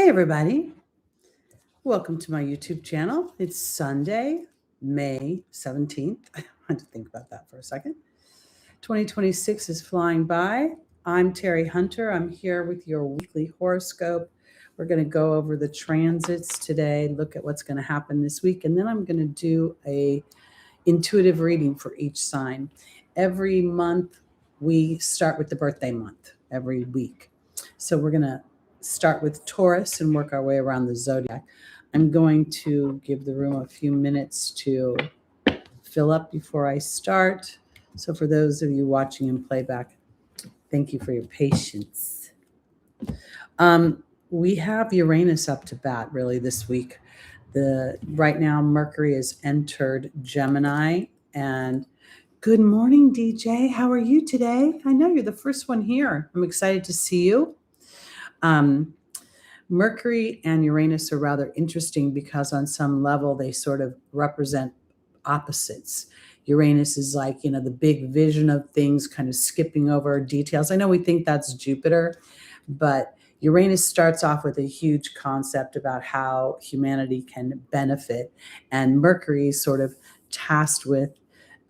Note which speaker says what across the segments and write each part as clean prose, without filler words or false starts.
Speaker 1: Hey everybody, welcome to my YouTube channel. It's Sunday, May 17th. I had to think about that for a second. 2026 is flying by. I'm Terry Hunter. I'm here with your weekly horoscope. We're going to go over the transits today, look at what's going to happen this week, and then I'm going to do a intuitive reading for each sign. Every month we start with the birthday month every week. So we're going to start with Taurus and work our way around the zodiac. I'm going to give the room a few minutes to fill up before I start. So for those of you watching in playback, thank you for your patience. We have Uranus up to bat really this week. Right now Mercury has entered Gemini. And good morning, DJ. How are you today? I know you're the first one here. I'm excited to see you. Mercury and Uranus are rather interesting because on some level they sort of represent opposites. Uranus is like, the big vision of things, kind of skipping over details. I know we think that's Jupiter, but Uranus starts off with a huge concept about how humanity can benefit, and Mercury is sort of tasked with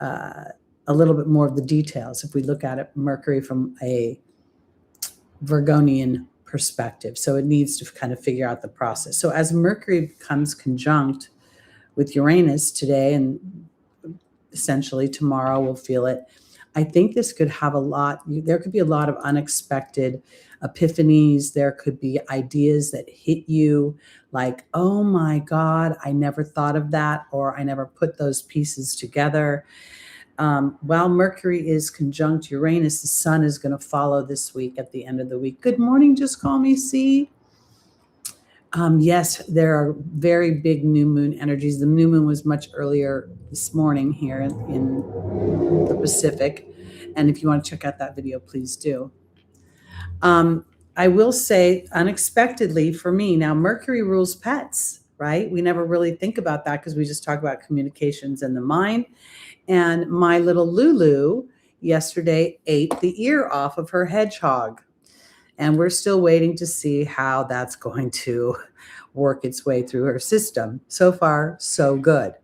Speaker 1: a little bit more of the details. If we look at it, Mercury from a Virgonian perspective. So it needs to kind of figure out the process. So as Mercury becomes conjunct with Uranus today, and essentially tomorrow we'll feel it, I think this could have there could be a lot of unexpected epiphanies. There could be ideas that hit you like, oh my God, I never thought of that, or I never put those pieces together. While Mercury is conjunct Uranus, the sun is going to follow this week at the end of the week. Good morning, just call me C. Yes, there are very big new moon energies. The new moon was much earlier this morning here in the Pacific. And if you want to check out that video, please do. I will say unexpectedly for me, now Mercury rules pets, right? We never really think about that because we just talk about communications and the mind. And my little Lulu yesterday ate the ear off of her hedgehog. And we're still waiting to see how that's going to work its way through her system. So far, so good.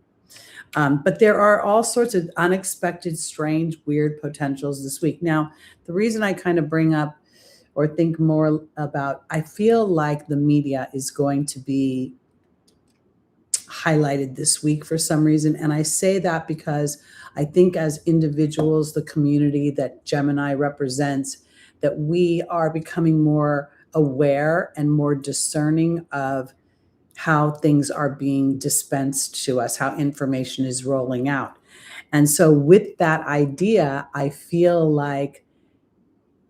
Speaker 1: But there are all sorts of unexpected, strange, weird potentials this week. Now, the reason I kind of bring up or think more about, I feel like the media is going to be highlighted this week for some reason. And I say that because I think as individuals, the community that Gemini represents, that we are becoming more aware and more discerning of how things are being dispensed to us, how information is rolling out. And so with that idea, I feel like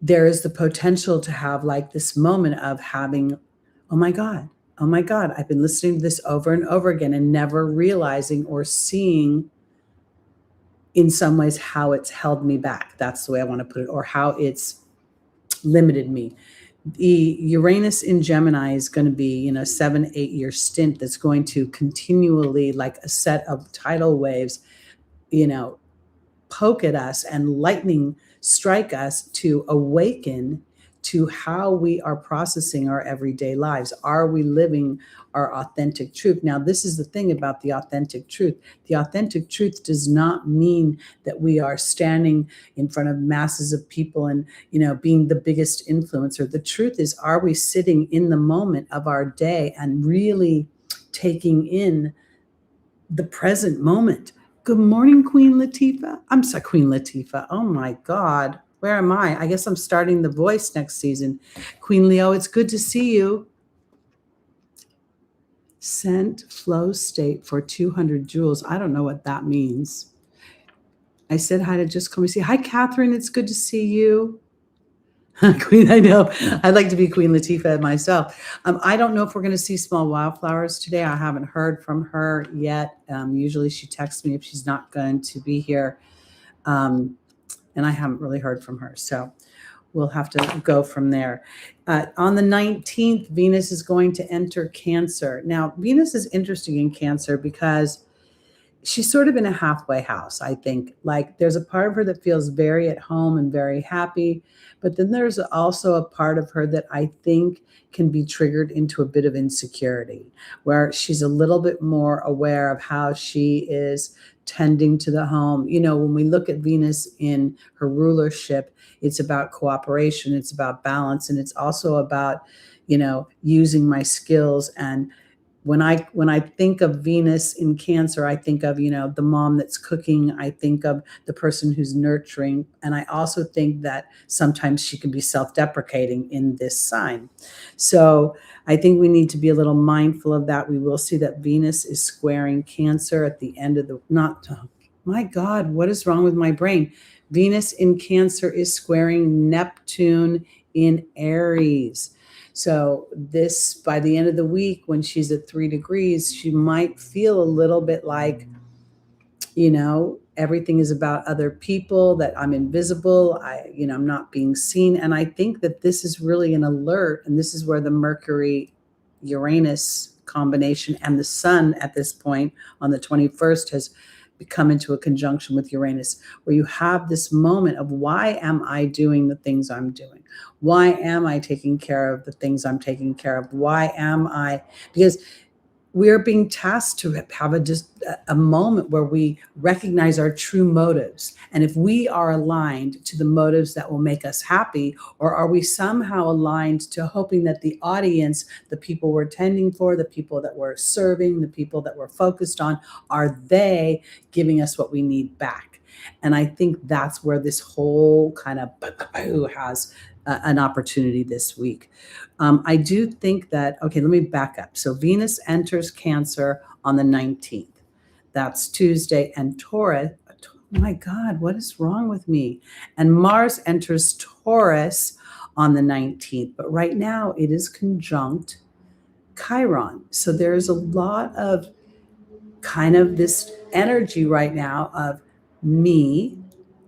Speaker 1: there is the potential to have like this moment of having, oh my God, I've been listening to this over and over again and never realizing or seeing in some ways how it's held me back. That's the way I want to put it, or how it's limited me. The Uranus in Gemini is going to be, 7-8 year stint that's going to continually, like a set of tidal waves, poke at us and lightning strike us to awaken to how we are processing our everyday lives. Are we living our authentic truth? Now, this is the thing about the authentic truth. The authentic truth does not mean that we are standing in front of masses of people and, being the biggest influencer. The truth is, are we sitting in the moment of our day and really taking in the present moment? Good morning, Queen Latifah. I'm sorry, Queen Latifah. Oh my God. Where am I? I guess I'm starting The Voice next season. Queen Leo, it's good to see you. Sent flow state for 200 joules. I don't know what that means. I said hi to Just Call Me See. Hi, Catherine. It's good to see you. Queen, I know. I'd like to be Queen Latifah myself. I don't know if we're going to see small wildflowers today. I haven't heard from her yet. Usually she texts me if she's not going to be here. And I haven't really heard from her. So we'll have to go from there. On the 19th, Venus is going to enter Cancer. Now, Venus is interesting in Cancer because she's sort of in a halfway house, I think. Like there's a part of her that feels very at home and very happy, but then there's also a part of her that I think can be triggered into a bit of insecurity, where she's a little bit more aware of how she is tending to the home. You know, when we look at Venus in her rulership, it's about cooperation, it's about balance, and it's also about, you know, using my skills. And when I think of Venus in Cancer, I think of, you know, the mom that's cooking. I think of the person who's nurturing. And I also think that sometimes she can be self-deprecating in this sign. So I think we need to be a little mindful of that. We will see that Venus is squaring Cancer at the end of the, not, oh, my God, what is wrong with my brain? Venus in Cancer is squaring Neptune in Aries. So this, by the end of the week, when she's at 3 degrees, she might feel a little bit like, you know, everything is about other people, that I'm invisible, I'm not being seen. And I think that this is really an alert. And this is where the Mercury Uranus combination and the sun at this point on the 21st has come into a conjunction with Uranus, where you have this moment of, why am I doing the things I'm doing? Why am I taking care of the things I'm taking care of? Why am I? Because we're being tasked to have a moment where we recognize our true motives. And if we are aligned to the motives that will make us happy, or are we somehow aligned to hoping that the audience, the people we're tending for, the people that we're serving, the people that we're focused on, are they giving us what we need back? And I think that's where this whole kind of has an opportunity this week. I do think that, okay, let me back up. So Venus enters Cancer on the 19th. That's Tuesday. And Taurus, oh my God, what is wrong with me? And Mars enters Taurus on the 19th. But right now it is conjunct Chiron. So there's a lot of kind of this energy right now of me.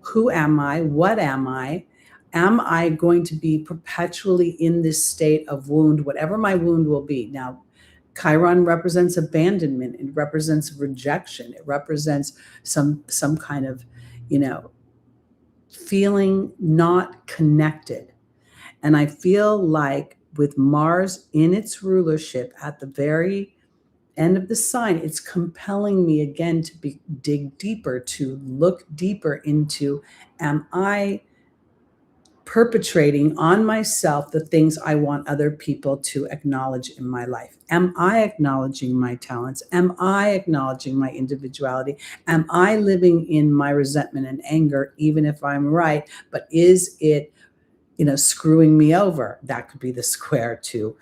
Speaker 1: Who am I? What am I? Am I going to be perpetually in this state of wound, whatever my wound will be? Now, Chiron represents abandonment. It represents rejection. It represents some kind of, feeling not connected. And I feel like with Mars in its rulership at the very end of the sign, it's compelling me again to dig deeper, to look deeper into, am I perpetrating on myself the things I want other people to acknowledge in my life? Am I acknowledging my talents? Am I acknowledging my individuality? Am I living in my resentment and anger, even if I'm right? But is it, screwing me over? That could be the square to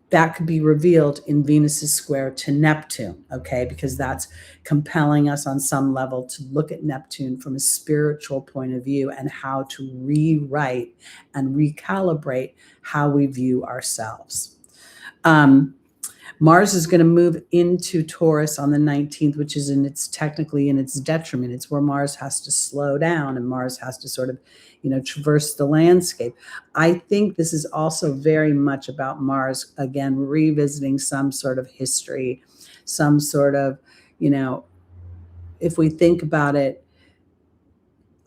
Speaker 1: that could be revealed in Venus's square to Neptune, okay? Because that's compelling us on some level to look at Neptune from a spiritual point of view, and how to rewrite and recalibrate how we view ourselves. Mars is going to move into Taurus on the 19th, which is technically in its detriment. It's where Mars has to slow down and Mars has to sort of, traverse the landscape. I think this is also very much about Mars, again, revisiting some sort of history, some sort of, if we think about it,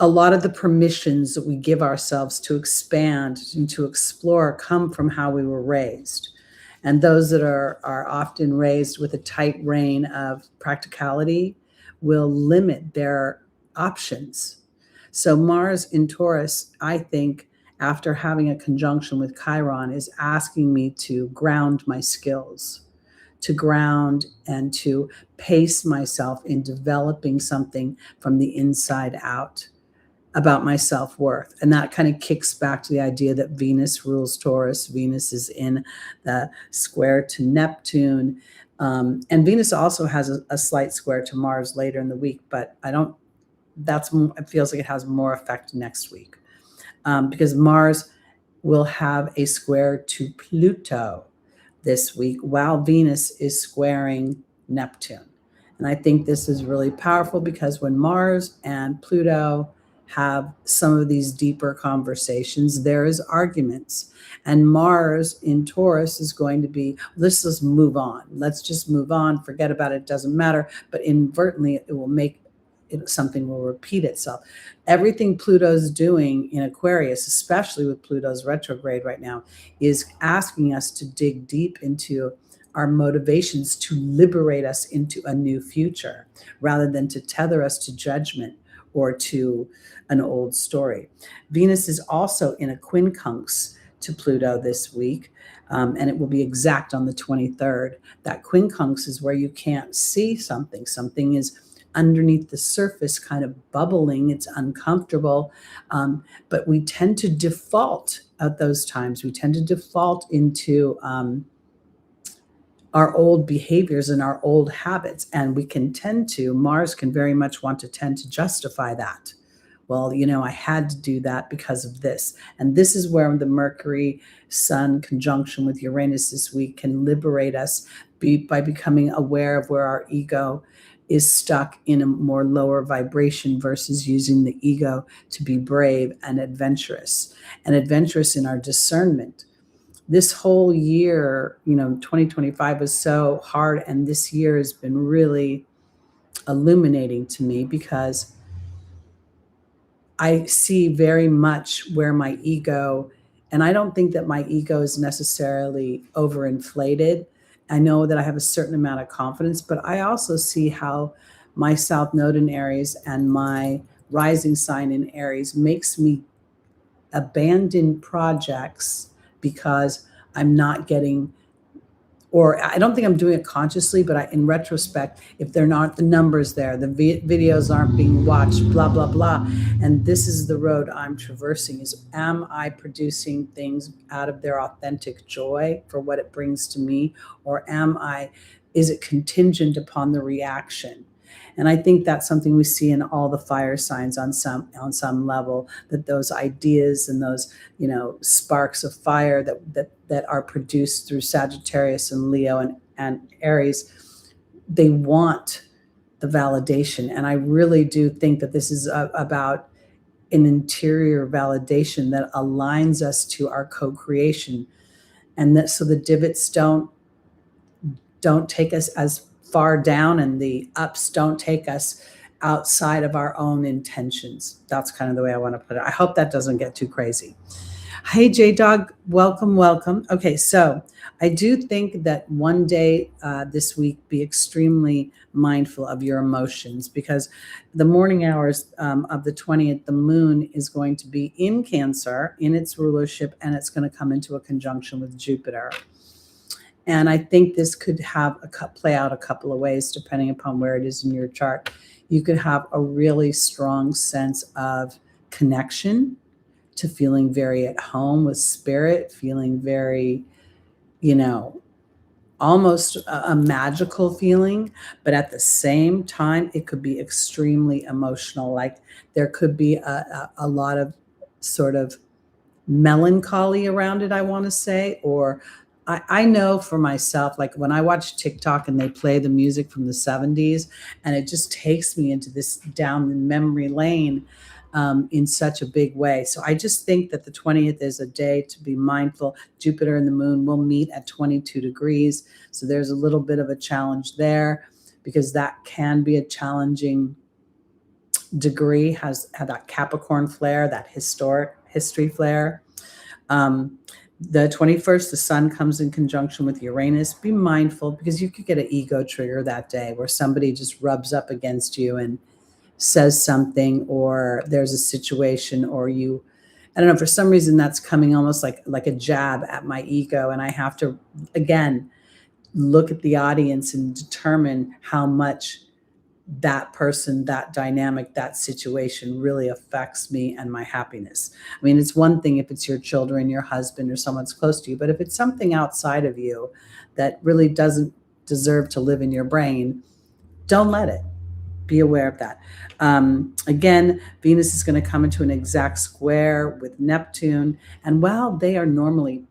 Speaker 1: a lot of the permissions that we give ourselves to expand and to explore come from how we were raised. And those that are often raised with a tight rein of practicality will limit their options. So Mars in Taurus, I think, after having a conjunction with Chiron, is asking me to ground my skills, to ground and to pace myself in developing something from the inside out about my self-worth. And that kind of kicks back to the idea that Venus rules Taurus. Venus is in the square to Neptune. And Venus also has a slight square to Mars later in the week, but it feels like it has more effect next week, because Mars will have a square to Pluto this week while Venus is squaring Neptune. And I think this is really powerful, because when Mars and Pluto have some of these deeper conversations, there is arguments. And Mars in Taurus is going to be, let's just move on. Let's just move on. Forget about it. It doesn't matter. But inadvertently, it will make something will repeat itself. Everything Pluto's doing in Aquarius, especially with Pluto's retrograde right now, is asking us to dig deep into our motivations to liberate us into a new future rather than to tether us to judgment or to an old story. Venus is also in a quincunx to Pluto this week, and it will be exact on the 23rd. That quincunx is where you can't see something. Something is underneath the surface, kind of bubbling. It's uncomfortable, but we tend to default at those times. We tend to default into our old behaviors and our old habits, and we can tend to, Mars can very much want to tend to justify that. Well, I had to do that because of this. And this is where the Mercury Sun conjunction with Uranus this week can liberate us by becoming aware of where our ego is stuck in a more lower vibration versus using the ego to be brave and adventurous in our discernment. This whole year, 2025 was so hard, and this year has been really illuminating to me because I see very much where my ego, and I don't think that my ego is necessarily overinflated. I know that I have a certain amount of confidence, but I also see how my South Node in Aries and my rising sign in Aries makes me abandon projects because I'm not getting, or I don't think I'm doing it consciously, but in retrospect, if they're not the numbers there, the videos aren't being watched, blah, blah, blah. And this is the road I'm traversing is, am I producing things out of their authentic joy for what it brings to me? Or is it contingent upon the reaction? And I think that's something we see in all the fire signs on some level, that those ideas and those, sparks of fire that are produced through Sagittarius and Leo and Aries, they want the validation. And I really do think that this is about an interior validation that aligns us to our co-creation. And that so the divots don't take us as far down, and the ups don't take us outside of our own intentions. That's kind of the way I want to put it. I hope that doesn't get too crazy. Hey, J-Dog, welcome. Okay, so I do think that one day this week, be extremely mindful of your emotions, because the morning hours of the 20th, the moon is going to be in Cancer in its rulership, and it's going to come into a conjunction with Jupiter. And I think this could play out a couple of ways, depending upon where it is in your chart. You could have a really strong sense of connection to feeling very at home with spirit, feeling very, almost a magical feeling. But at the same time, it could be extremely emotional. Like there could be a lot of sort of melancholy around it, I want to say, or I know for myself, like when I watch TikTok and they play the music from the 70s, and it just takes me into this down memory lane in such a big way. So I just think that the 20th is a day to be mindful. Jupiter and the moon will meet at 22 degrees. So there's a little bit of a challenge there, because that can be a challenging degree, has that Capricorn flare, that history flare. The 21st, the sun comes in conjunction with Uranus. Be mindful, because you could get an ego trigger that day where somebody just rubs up against you and says something, or there's a situation, or I don't know, for some reason that's coming almost like a jab at my ego. And I have to, again, look at the audience and determine how much that person, that dynamic, that situation really affects me and my happiness. I mean, it's one thing if it's your children, your husband, or someone's close to you, but if it's something outside of you that really doesn't deserve to live in your brain, don't let it. Be aware of that. Again, Venus is going to come into an exact square with Neptune. And while they are normally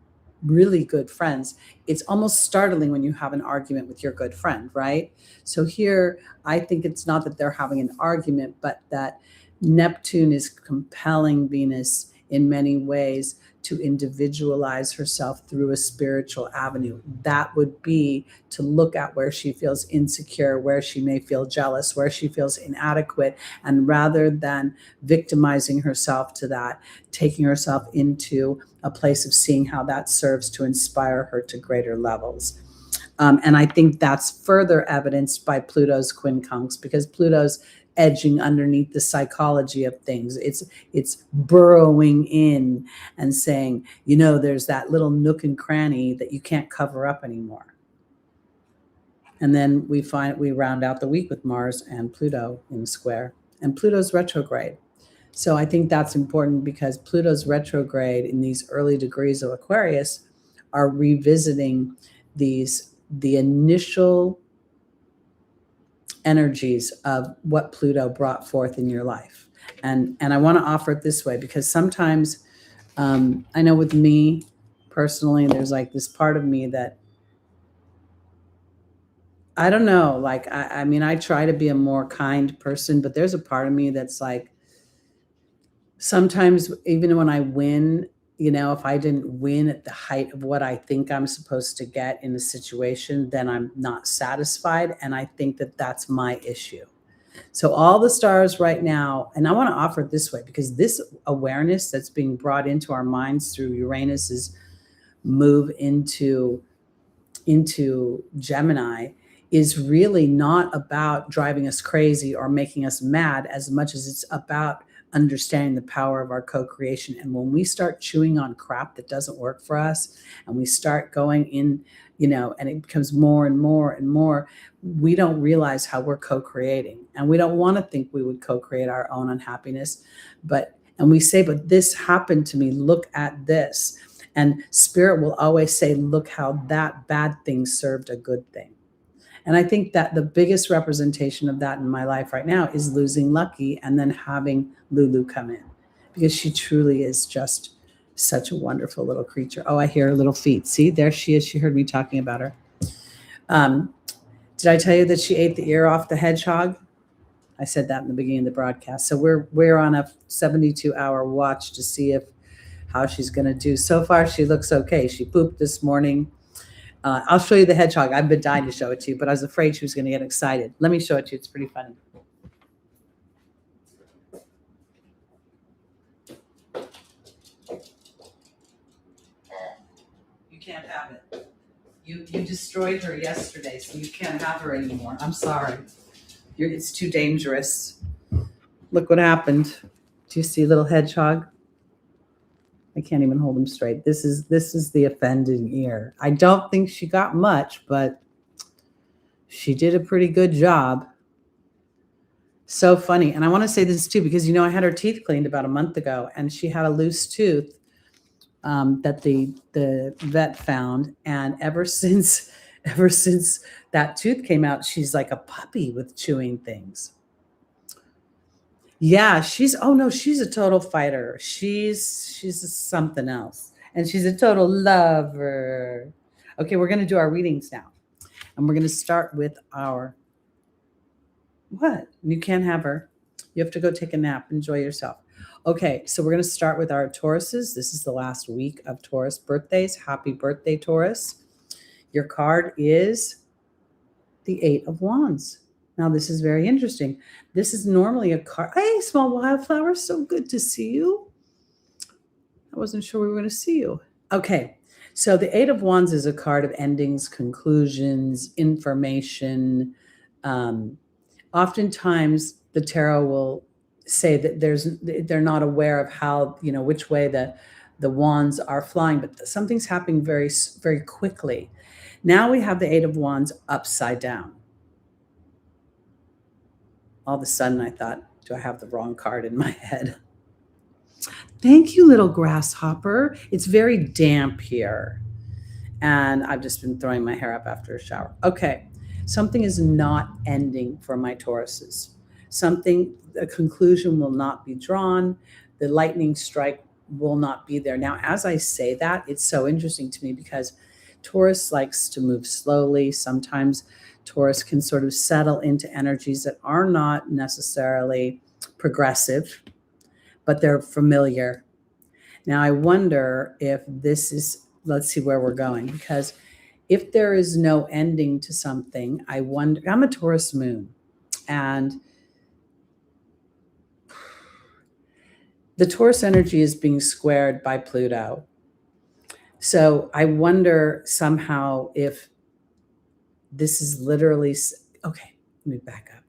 Speaker 1: really good friends, it's almost startling when you have an argument with your good friend, right? So here, I think it's not that they're having an argument, but that Neptune is compelling Venus in many ways to individualize herself through a spiritual avenue. That would be to look at where she feels insecure, where she may feel jealous, where she feels inadequate. And rather than victimizing herself to that, taking herself into a place of seeing how that serves to inspire her to greater levels. And I think that's further evidenced by Pluto's quincunx, because Pluto's edging underneath the psychology of things. It's burrowing in and saying, there's that little nook and cranny that you can't cover up anymore. And then we round out the week with Mars and Pluto in the square, and Pluto's retrograde. So I think that's important, because Pluto's retrograde in these early degrees of Aquarius are revisiting the initial energies of what Pluto brought forth in your life. And I want to offer it this way, because sometimes I know with me personally, there's like this part of me that, I don't know, like, I mean, I try to be a more kind person, but there's a part of me that's like, sometimes even when I win, if I didn't win at the height of what I think I'm supposed to get in a situation, then I'm not satisfied. And I think that that's my issue. So all the stars right now, and I want to offer it this way, because this awareness that's being brought into our minds through Uranus's move into Gemini is really not about driving us crazy or making us mad, as much as it's about understanding the power of our co-creation. And when we start chewing on crap that doesn't work for us, and we start going in, and it becomes more and more and more, we don't realize how we're co-creating. And we don't want to think we would co-create our own unhappiness. And we say, but this happened to me, look at this. And Spirit will always say, look how that bad thing served a good thing. And I think that the biggest representation of that in my life right now is losing Lucky and then having Lulu come in, because she truly is just such a wonderful little creature. Oh, I hear her little feet. See, there she is. She heard me talking about her. Did I tell you that she ate the ear off the hedgehog? I said that in the beginning of the broadcast. So we're on a 72-hour watch to see how she's going to do. So far, she looks okay. She pooped this morning. I'll show you the hedgehog. I've been dying to show it to you, but I was afraid she was going to get excited. Let me show it to you. It's pretty funny. You can't have it. You destroyed her yesterday, so you can't have her anymore. I'm sorry. It's too dangerous. Look what happened. Do you see little hedgehog? I can't even hold him straight. This is the offending ear. I don't think she got much, but she did a pretty good job. So funny. And I want to say this too, because I had her teeth cleaned about a month ago, and she had a loose tooth that the vet found. And ever since that tooth came out, she's like a puppy with chewing things. Yeah, she's a total fighter. She's something else. And she's a total lover. Okay, we're going to do our readings now. And we're going to start with our, what? You can't have her. You have to go take a nap. Enjoy yourself. Okay, so we're going to start with our Tauruses. This is the last week of Taurus birthdays. Happy birthday, Taurus. Your card is the Eight of Wands. Now, this is very interesting. This is normally a card. Hey, small wildflower, so good to see you. I wasn't sure we were going to see you. Okay, so the Eight of Wands is a card of endings, conclusions, information. Oftentimes, the tarot will say that they're not aware of how, which way the wands are flying, but something's happening very, very quickly. Now we have the Eight of Wands upside down. All of a sudden, I thought, do I have the wrong card in my head? Thank you, little grasshopper. It's very damp here. And I've just been throwing my hair up after a shower. Okay, something is not ending for my Tauruses. A conclusion will not be drawn. The lightning strike will not be there. Now, as I say that, it's so interesting to me, because Taurus likes to move slowly. Sometimes Taurus can sort of settle into energies that are not necessarily progressive, but they're familiar. Now, I wonder if this is, let's see where we're going, because if there is no ending to something, I wonder, I'm a Taurus moon, and the Taurus energy is being squared by Pluto. So I wonder somehow if this is literally, okay, let me back up.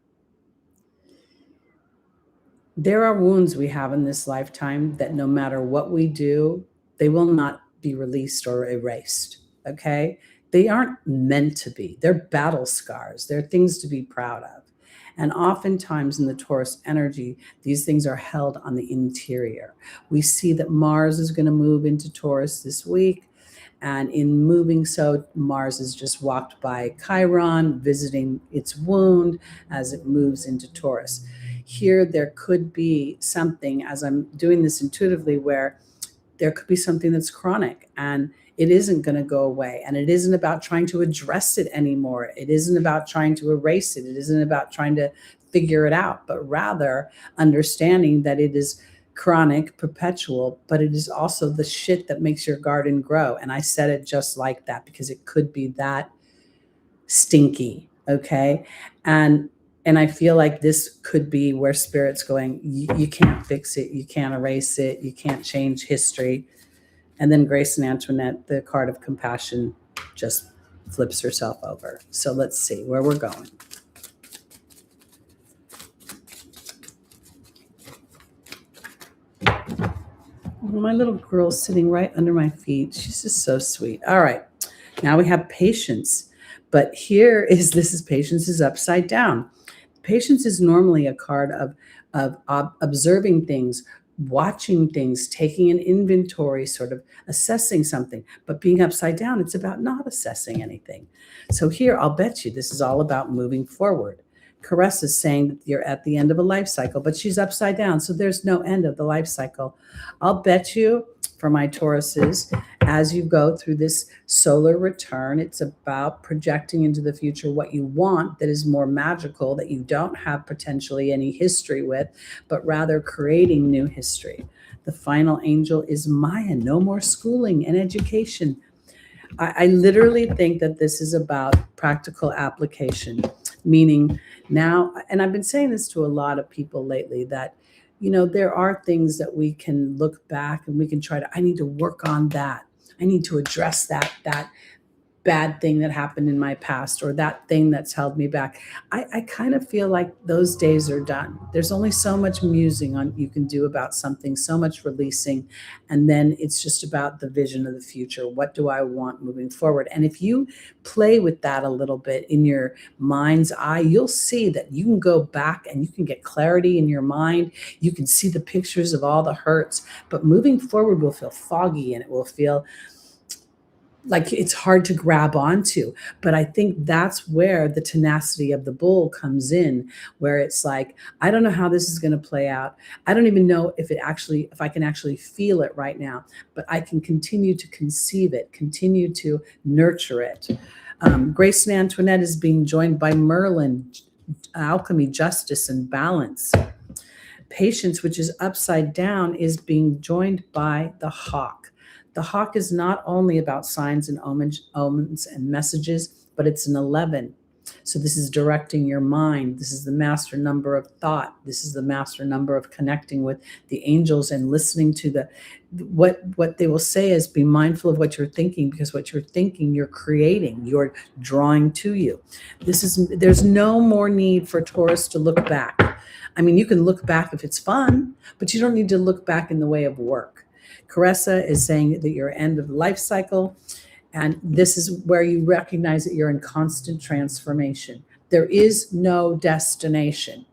Speaker 1: There are wounds we have in this lifetime that no matter what we do, they will not be released or erased, okay? They aren't meant to be. They're battle scars. They're things to be proud of. And oftentimes in the Taurus energy, these things are held on the interior. We see that Mars is going to move into Taurus this week. And in moving so, Mars has just walked by Chiron, visiting its wound as it moves into Taurus. Here, there could be something, as I'm doing this intuitively, where there could be something that's chronic and it isn't going to go away. And it isn't about trying to address it anymore. It isn't about trying to erase it. It isn't about trying to figure it out, but rather understanding that it is chronic, perpetual, but it is also the shit that makes your garden grow. And I said it just like that because it could be that stinky, okay? And I feel like this could be where Spirit's going, you can't fix it, you can't erase it, you can't change history. And then Grace and Antoinette, the card of compassion, just flips herself over. So let's see where we're going. My little girl's sitting right under my feet. She's just so sweet. All right. Now we have patience. But here is, this is patience is upside down. Patience is normally a card of observing things, watching things, taking an inventory, sort of assessing something. But being upside down, it's about not assessing anything. So here, I'll bet you this is all about moving forward. Caress is saying that you're at the end of a life cycle, but she's upside down, so there's no end of the life cycle. I'll bet you, for my Tauruses, as you go through this solar return, it's about projecting into the future what you want that is more magical, that you don't have potentially any history with, but rather creating new history. The final angel is Maya, no more schooling and education. I literally think that this is about practical application, meaning now, and I've been saying this to a lot of people lately, that, you know, there are things that we can look back and we can try to, I need to work on that. I need to address that bad thing that happened in my past, or that thing that's held me back. I kind of feel like those days are done. There's only so much musing on you can do about something, so much releasing, and then it's just about the vision of the future. What do I want moving forward? And if you play with that a little bit in your mind's eye, you'll see that you can go back and you can get clarity in your mind. You can see the pictures of all the hurts, but moving forward will feel foggy and it will feel like it's hard to grab onto. But I think that's where the tenacity of the bull comes in, where it's like, I don't know how this is going to play out. I don't even know if I can actually feel it right now, but I can continue to conceive it, continue to nurture it. Grace and Antoinette is being joined by Merlin, alchemy, justice, and balance. Patience, which is upside down, is being joined by the hawk. The hawk is not only about signs and omens and messages, but it's an 11. So this is directing your mind. This is the master number of thought. This is the master number of connecting with the angels and listening to what they will say is, be mindful of what you're thinking, because what you're thinking, you're creating, you're drawing to you. There's no more need for Taurus to look back. I mean, you can look back if it's fun, but you don't need to look back in the way of work. Caressa is saying that you're end of the life cycle, and this is where you recognize that you're in constant transformation. There is no destination.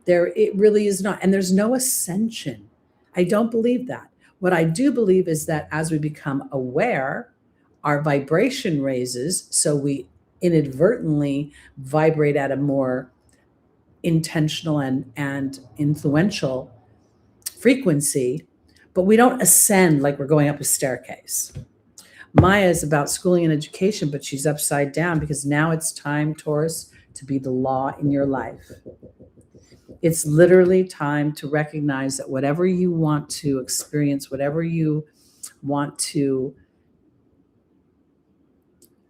Speaker 1: It really is not, and there's no ascension. I don't believe that. What I do believe is that as we become aware, our vibration raises, so we inadvertently vibrate at a more intentional and influential frequency, but we don't ascend like we're going up a staircase. Maya is about schooling and education, but she's upside down because now it's time, Taurus, to be the law in your life. It's literally time to recognize that whatever you want to experience, whatever you want to,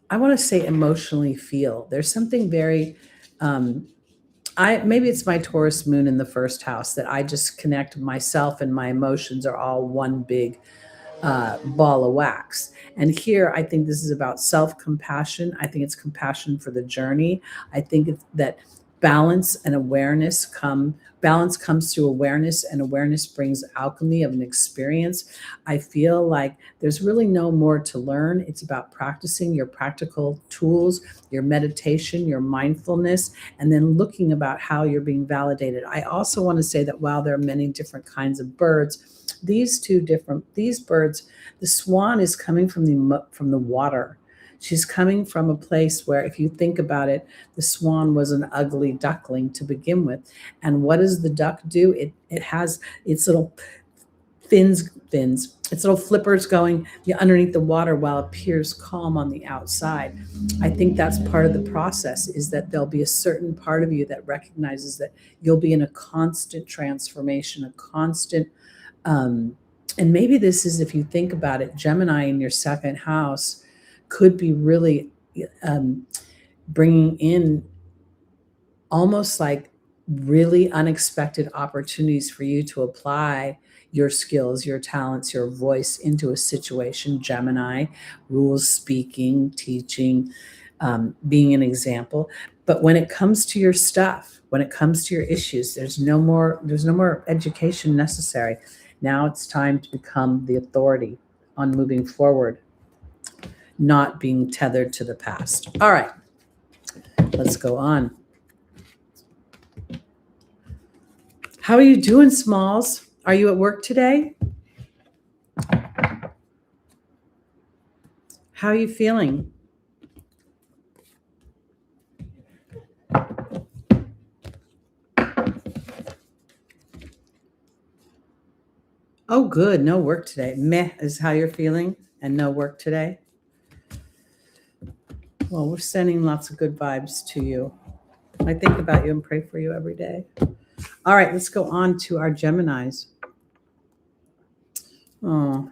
Speaker 1: I want to say emotionally feel. There's something very, maybe it's my Taurus moon in the first house that I just connect myself and my emotions are all one big ball of wax. And here, I think this is about self-compassion. I think it's compassion for the journey. I think it's that balance and awareness balance comes through awareness, and awareness brings alchemy of an experience. I feel like there's really no more to learn. It's about practicing your practical tools, your meditation, your mindfulness, and then looking about how you're being validated. I also want to say that while there are many different kinds of birds, these birds, the swan is coming from the water. She's coming from a place where, if you think about it, the swan was an ugly duckling to begin with. And what does the duck do? It has its little fins, its little flippers going underneath the water while it appears calm on the outside. I think that's part of the process, is that there'll be a certain part of you that recognizes that you'll be in a constant transformation, a constant, and maybe this is, if you think about it, Gemini in your second house could be really bringing in almost like really unexpected opportunities for you to apply your skills, your talents, your voice into a situation. Gemini, rules speaking, teaching, being an example. But when it comes to your stuff, when it comes to your issues, there's no more education necessary. Now it's time to become the authority on moving forward, not being tethered to the past. All right, let's go on. How are you doing, Smalls? Are you at work today? How are you feeling? Oh, good. No work today. Meh is how you're feeling, and no work today. Well, we're sending lots of good vibes to you. I think about you and pray for you every day. All right, let's go on to our Geminis. Oh,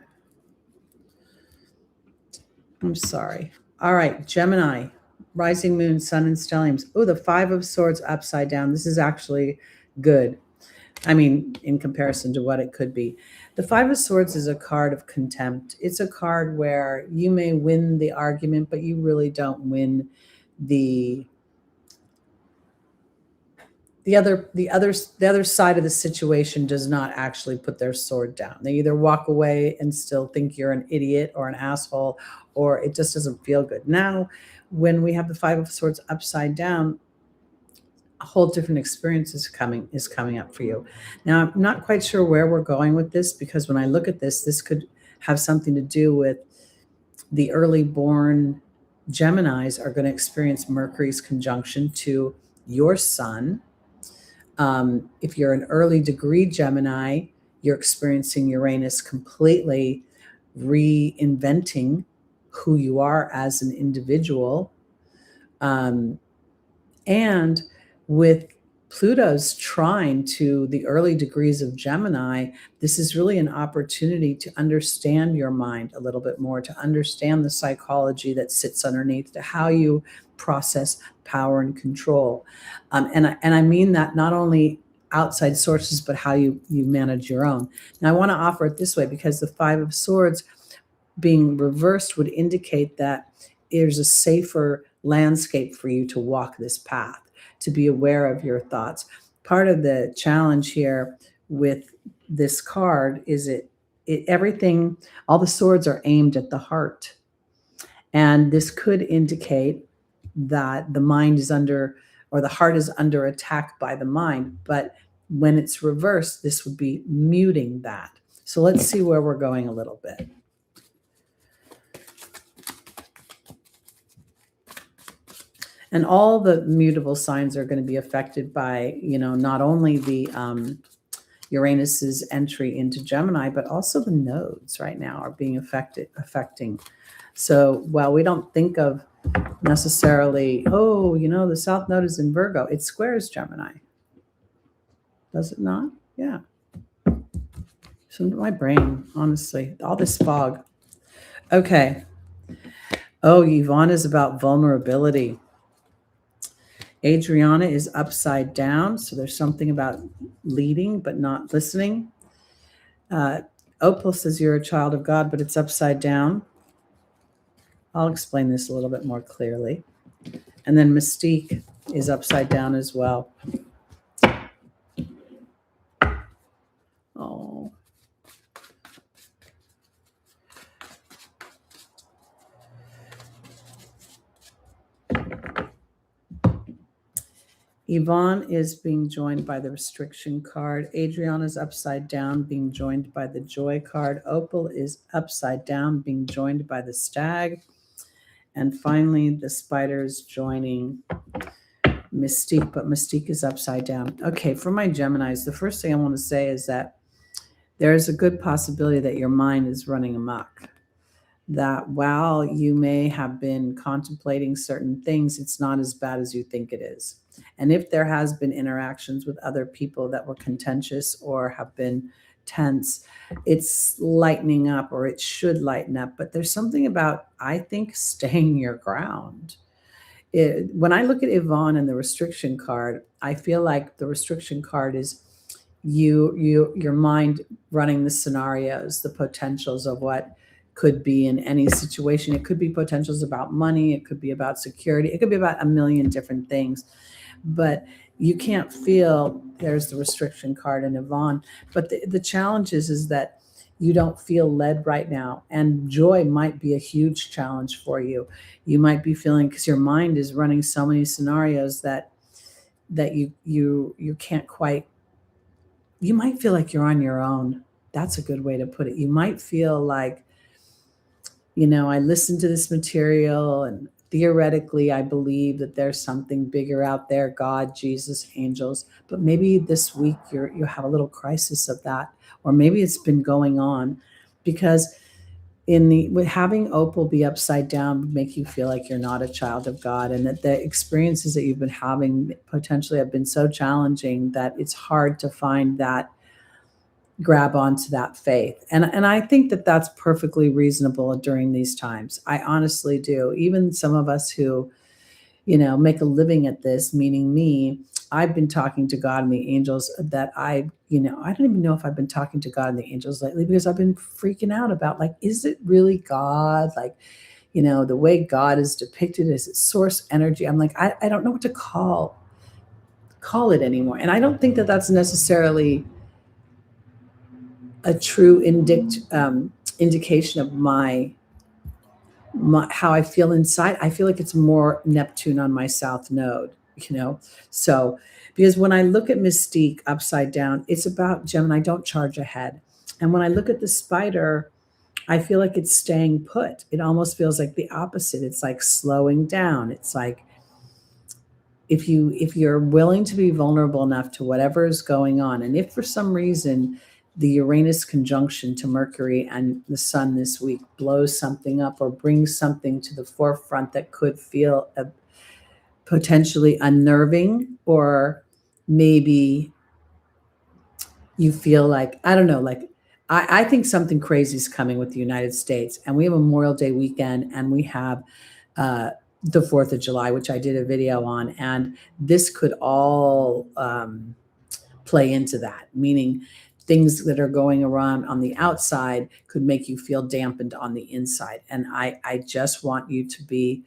Speaker 1: I'm sorry. All right, Gemini, rising moon, sun, and stelliums. Oh, the Five of Swords upside down. This is actually good. I mean, in comparison to what it could be. The Five of Swords is a card of contempt. It's a card where you may win the argument, but you really don't win the other side of the situation does not actually put their sword down. They either walk away and still think you're an idiot or an asshole, or it just doesn't feel good. Now, when we have the Five of Swords upside down, a whole different experience is coming up for you. Now, I'm not quite sure where we're going with this, because when I look at this could have something to do with the early born Geminis are going to experience Mercury's conjunction to your sun. If you're an early degree Gemini, you're experiencing Uranus completely reinventing who you are as an individual. And with Pluto's trine to the early degrees of Gemini, this is really an opportunity to understand your mind a little bit more, to understand the psychology that sits underneath, to how you process power and control. And I mean that not only outside sources, but how you manage your own. Now, I want to offer it this way, because the Five of Swords being reversed would indicate that there's a safer landscape for you to walk this path, to be aware of your thoughts. Part of the challenge here with this card is everything, all the swords are aimed at the heart. And this could indicate that the mind is under, or the heart is under attack by the mind. But when it's reversed, this would be muting that. So let's see where we're going a little bit. And all the mutable signs are going to be affected by, not only the Uranus's entry into Gemini, but also the nodes right now are being affecting. So while we don't think of necessarily, the South Node is in Virgo, it squares Gemini. Does it not? Yeah. So my brain, honestly, all this fog. Okay. Oh, Yvonne is about vulnerability. Adriana is upside down. So there's something about leading but not listening. Opal says you're a child of God, but it's upside down. I'll explain this a little bit more clearly. And then Mystique is upside down as well. Oh. Yvonne is being joined by the restriction card. Adriana's upside down, being joined by the joy card. Opal is upside down, being joined by the stag. And finally, the spider is joining Mystique, but Mystique is upside down. Okay, for my Geminis, the first thing I want to say is that there is a good possibility that your mind is running amok. That while you may have been contemplating certain things, it's not as bad as you think it is. And if there has been interactions with other people that were contentious or have been tense, it's lightening up, or it should lighten up. But there's something about, I think, staying your ground. When I look at Yvonne and the restriction card, I feel like the restriction card is your mind running the scenarios, the potentials of what could be in any situation. It could be potentials about money, it could be about security, it could be about a million different things. But you can't feel, there's the restriction card in Yvonne. But the challenge is that you don't feel led right now. And joy might be a huge challenge for you. You might be feeling, because your mind is running so many scenarios that you can't quite, you might feel like you're on your own. That's a good way to put it. You might feel like, I listened to this material and theoretically I believe that there's something bigger out there, God, Jesus, angels, but maybe this week you have a little crisis of that, or maybe it's been going on, because with having Opal be upside down would make you feel like you're not a child of God, and that the experiences that you've been having potentially have been so challenging that it's hard to find that grab onto that faith. And I think that that's perfectly reasonable during these times. I honestly do. Even some of us who, make a living at this, meaning me, I've been talking to God and the angels that I don't even know if I've been talking to God and the angels lately, because I've been freaking out about, like, is it really God? Like, the way God is depicted, is it source energy? I'm like, I don't know what to call it anymore. And I don't think that that's necessarily a true indication of my how I feel inside. I feel like it's more Neptune on my south node, So, because when I look at Mystique upside down, it's about Gemini, don't charge ahead. And when I look at the spider, I feel like it's staying put. It almost feels like the opposite. It's like slowing down. It's like, if you're willing to be vulnerable enough to whatever is going on, and if for some reason the Uranus conjunction to Mercury and the Sun this week blows something up or brings something to the forefront that could feel potentially unnerving, or maybe you feel like, I don't know, like, I think something crazy is coming with the United States, and we have a Memorial Day weekend, and we have the 4th of July, which I did a video on, and this could all play into that, meaning things that are going around on the outside could make you feel dampened on the inside. And I just want you to be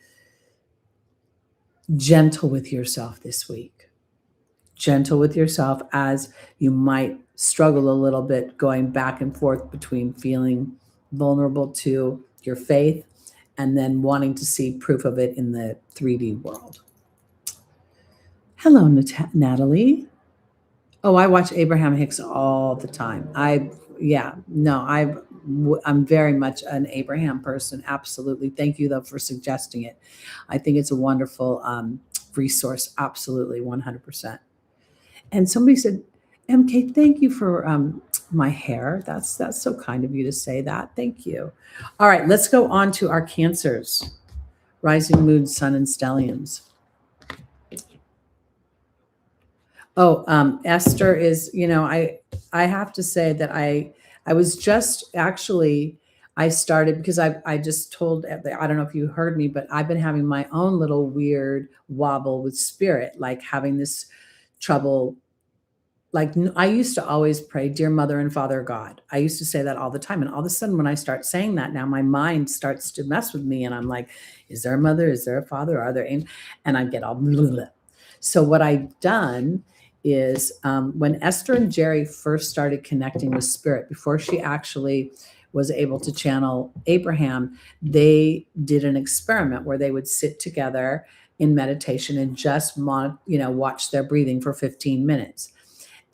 Speaker 1: gentle with yourself this week. Gentle with yourself, as you might struggle a little bit going back and forth between feeling vulnerable to your faith and then wanting to see proof of it in the 3D world. Hello, Natalie. Oh, I watch Abraham Hicks all the time. I'm very much an Abraham person. Absolutely. Thank you, though, for suggesting it. I think it's a wonderful resource. Absolutely, 100%. And somebody said, MK, thank you for my hair. That's so kind of you to say that. Thank you. All right, let's go on to our Cancers, rising moon, sun, and stelliums. Oh, Esther is, I have to say that I was just actually, I started because I just told, I don't know if you heard me, but I've been having my own little weird wobble with spirit, like having this trouble. Like I used to always pray, dear mother and father God. I used to say that all the time. And all of a sudden, when I start saying that now, my mind starts to mess with me. And I'm like, is there a mother? Is there a father? Are there? And I get all blah, blah. So what I've done is when Esther and Jerry first started connecting with spirit, before she actually was able to channel Abraham, they did an experiment where they would sit together in meditation and just watch their breathing for 15 minutes.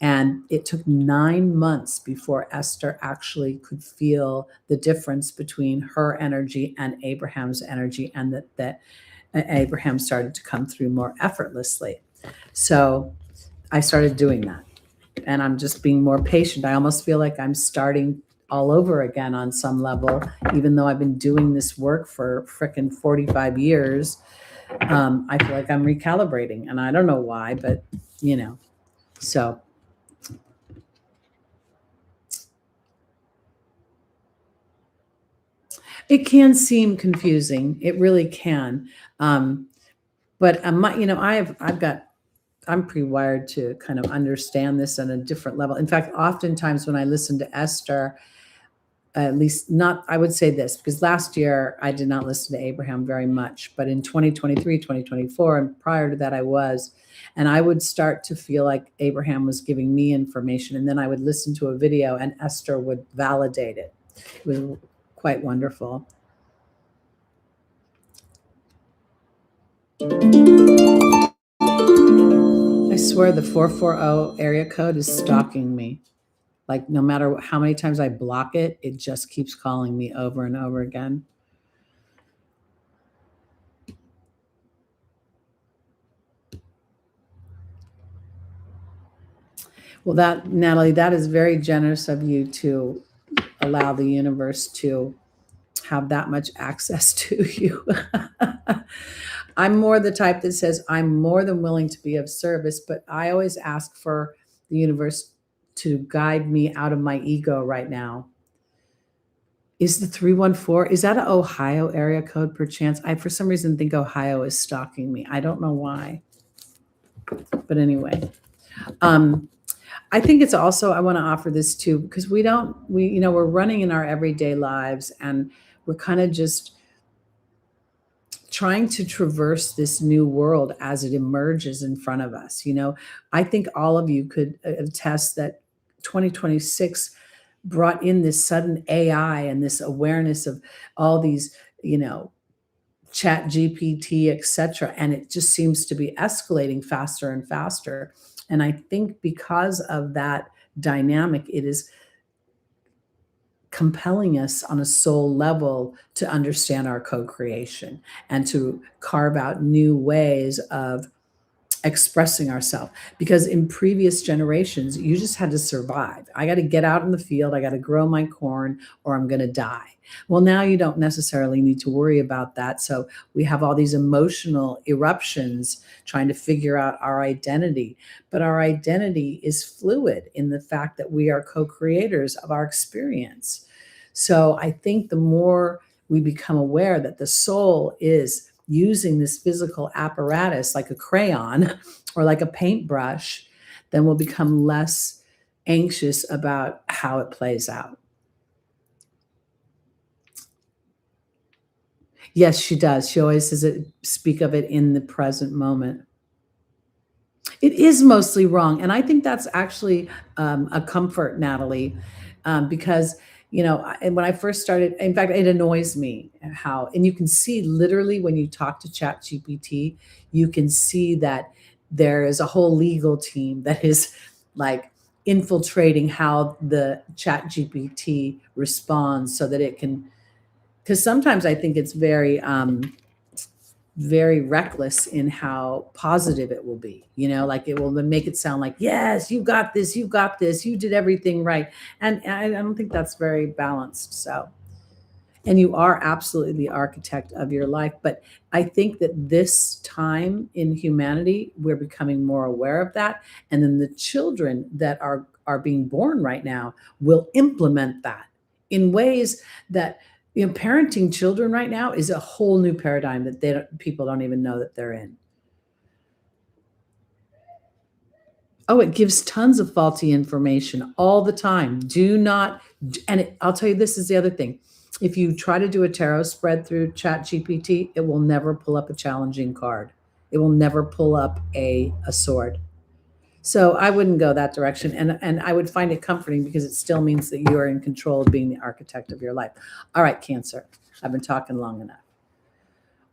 Speaker 1: And it took 9 months before Esther actually could feel the difference between her energy and Abraham's energy, and that Abraham started to come through more effortlessly. So I started doing that, and I'm just being more patient. I almost feel like I'm starting all over again on some level, even though I've been doing this work for frickin' 45 years. I feel like I'm recalibrating, and I don't know why, but so it can seem confusing. It really can. But I'm pre-wired to kind of understand this on a different level. In fact, oftentimes when I listen to Esther, at least not, I would say this, because last year I did not listen to Abraham very much, but in 2023, 2024, and prior to that and I would start to feel like Abraham was giving me information, and then I would listen to a video and Esther would validate it. It was quite wonderful. I swear the 440 area code is stalking me. Like no matter how many times I block it, it just keeps calling me over and over again. Well, Natalie, that is very generous of you to allow the universe to have that much access to you. I'm more the type that says I'm more than willing to be of service, but I always ask for the universe to guide me out of my ego right now. Is the 314, is that an Ohio area code perchance? I, for some reason, think Ohio is stalking me. I don't know why. But anyway, I think it's also, I want to offer this too, because we're running in our everyday lives and we're kind of just trying to traverse this new world as it emerges in front of us. I think all of you could attest that 2026 brought in this sudden AI and this awareness of all these, chat GPT, etc. And it just seems to be escalating faster and faster. And I think because of that dynamic, it is compelling us on a soul level to understand our co-creation and to carve out new ways of expressing ourselves, because in previous generations you just had to survive. I got to get out in the field, I got to grow my corn, or I'm going to die. Well, now you don't necessarily need to worry about that. So we have all these emotional eruptions trying to figure out our identity, but our identity is fluid in the fact that we are co-creators of our experience. So I think the more we become aware that the soul is using this physical apparatus like a crayon or like a paintbrush, then we'll become less anxious about how it plays out. Yes, she does. She always says it, speak of it in the present moment. It is mostly wrong. And I think that's actually a comfort, Natalie, because, when I first started, in fact, it annoys me how, and you can see literally when you talk to Chat GPT, you can see that there is a whole legal team that is like infiltrating how the Chat GPT responds so that it can, because sometimes I think it's very reckless in how positive it will be, like it will make it sound like, yes, you got this, you did everything right. And I don't think that's very balanced. So And you are absolutely the architect of your life. But I think that this time in humanity, we're becoming more aware of that. And then the children that are being born right now will implement that in ways that, parenting children right now is a whole new paradigm that people don't even know that they're in. Oh, it gives tons of faulty information all the time. Do not, and I'll tell you, this is the other thing. If you try to do a tarot spread through Chat GPT, it will never pull up a challenging card. It will never pull up a sword. So I wouldn't go that direction. And I would find it comforting because it still means that you are in control of being the architect of your life. All right, Cancer. I've been talking long enough.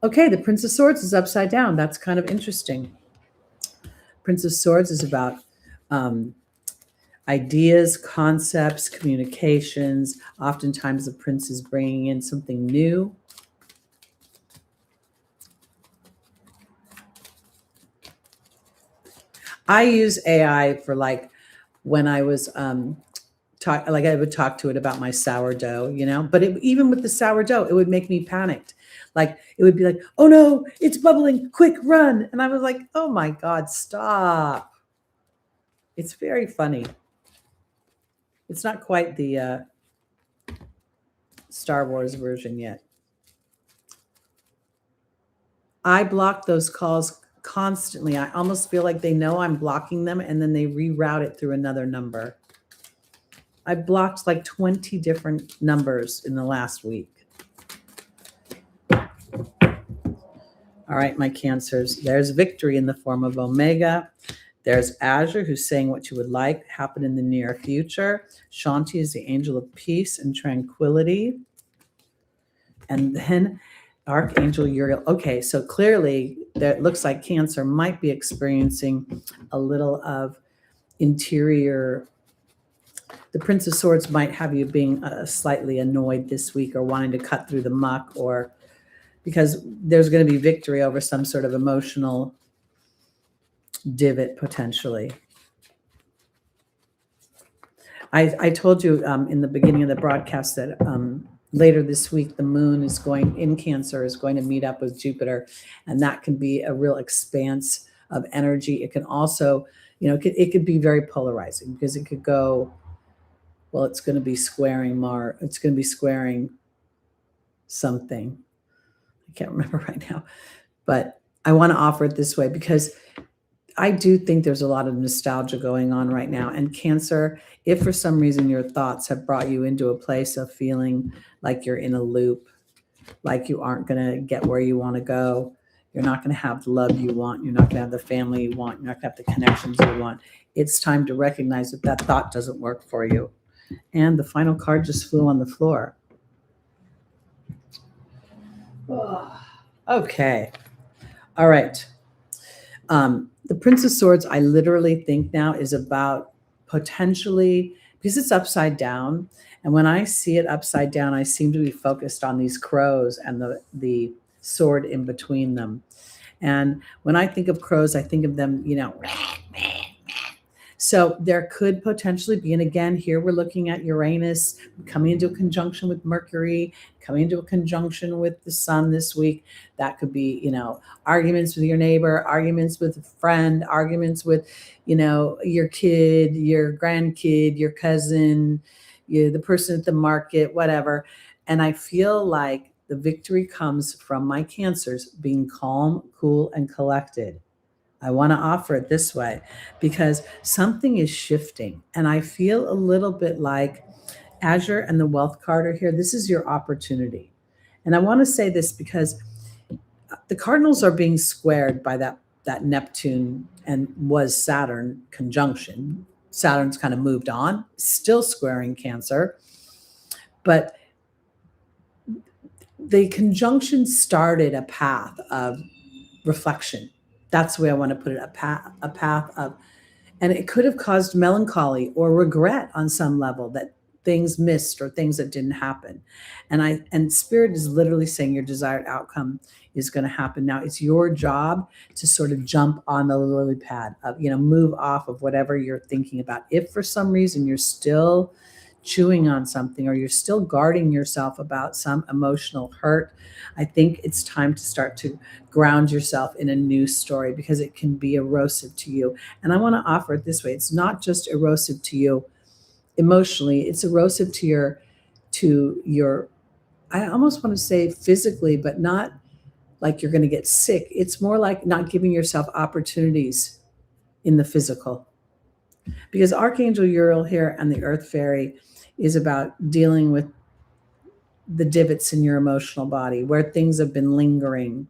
Speaker 1: Okay, the Prince of Swords is upside down. That's kind of interesting. Prince of Swords is about ideas, concepts, communications. Oftentimes the prince is bringing in something new. I use AI for like when I was I would talk to it about my sourdough, but even with the sourdough, it would make me panicked. Like it would be like, oh no, it's bubbling, quick, run. And I was like, oh my God, stop. It's very funny. It's not quite the Star Wars version yet. I block those calls constantly. I almost feel like they know I'm blocking them and then they reroute it through another number. I blocked like 20 different numbers in the last week. All right, my Cancers. There's victory in the form of Omega. There's Azure, who's saying what you would like happen in the near future. Shanti is the angel of peace and tranquility. And then Archangel Uriel. Okay, so clearly that looks like Cancer might be experiencing a little of interior. The Prince of Swords might have you being slightly annoyed this week or wanting to cut through the muck, or because there's going to be victory over some sort of emotional divot potentially. I told you in the beginning of the broadcast that later this week, the moon is going in Cancer, is going to meet up with Jupiter, and that can be a real expanse of energy. It can also, it could be very polarizing because it could go, well, it's going to be squaring Mars. It's going to be squaring something. I can't remember right now, but I want to offer it this way because I do think there's a lot of nostalgia going on right now. And Cancer, if for some reason your thoughts have brought you into a place of feeling like you're in a loop, like you aren't going to get where you want to go, you're not going to have the love you want, you're not going to have the family you want, you're not going to have the connections you want, it's time to recognize that that thought doesn't work for you. And the final card just flew on the floor. Okay. All right. The Prince of Swords, I literally think now is about potentially, because it's upside down. And when I see it upside down, I seem to be focused on these crows and the sword in between them. And when I think of crows, I think of them, so there could potentially be, and again, here we're looking at Uranus coming into a conjunction with Mercury, coming into a conjunction with the sun this week. That could be, arguments with your neighbor, arguments with a friend, arguments with, your kid, your grandkid, your cousin, the person at the market, whatever. And I feel like the victory comes from my Cancers being calm, cool, and collected. I want to offer it this way because something is shifting. And I feel a little bit like Azure and the wealth card are here. This is your opportunity. And I want to say this because the cardinals are being squared by that Neptune and was Saturn conjunction. Saturn's kind of moved on, still squaring Cancer. But the conjunction started a path of reflection. That's the way I want to put it, a path of, and it could have caused melancholy or regret on some level that things missed or things that didn't happen. And Spirit is literally saying your desired outcome is going to happen. Now it's your job to sort of jump on the lily pad of, move off of whatever you're thinking about. If for some reason you're still chewing on something, or you're still guarding yourself about some emotional hurt, I think it's time to start to ground yourself in a new story, because it can be erosive to you. And I want to offer it this way. It's not just erosive to you emotionally, it's erosive to your, I almost want to say physically, but not like you're going to get sick. It's more like not giving yourself opportunities in the physical. Because Archangel Uriel here and the Earth Fairy is about dealing with the divots in your emotional body where things have been lingering.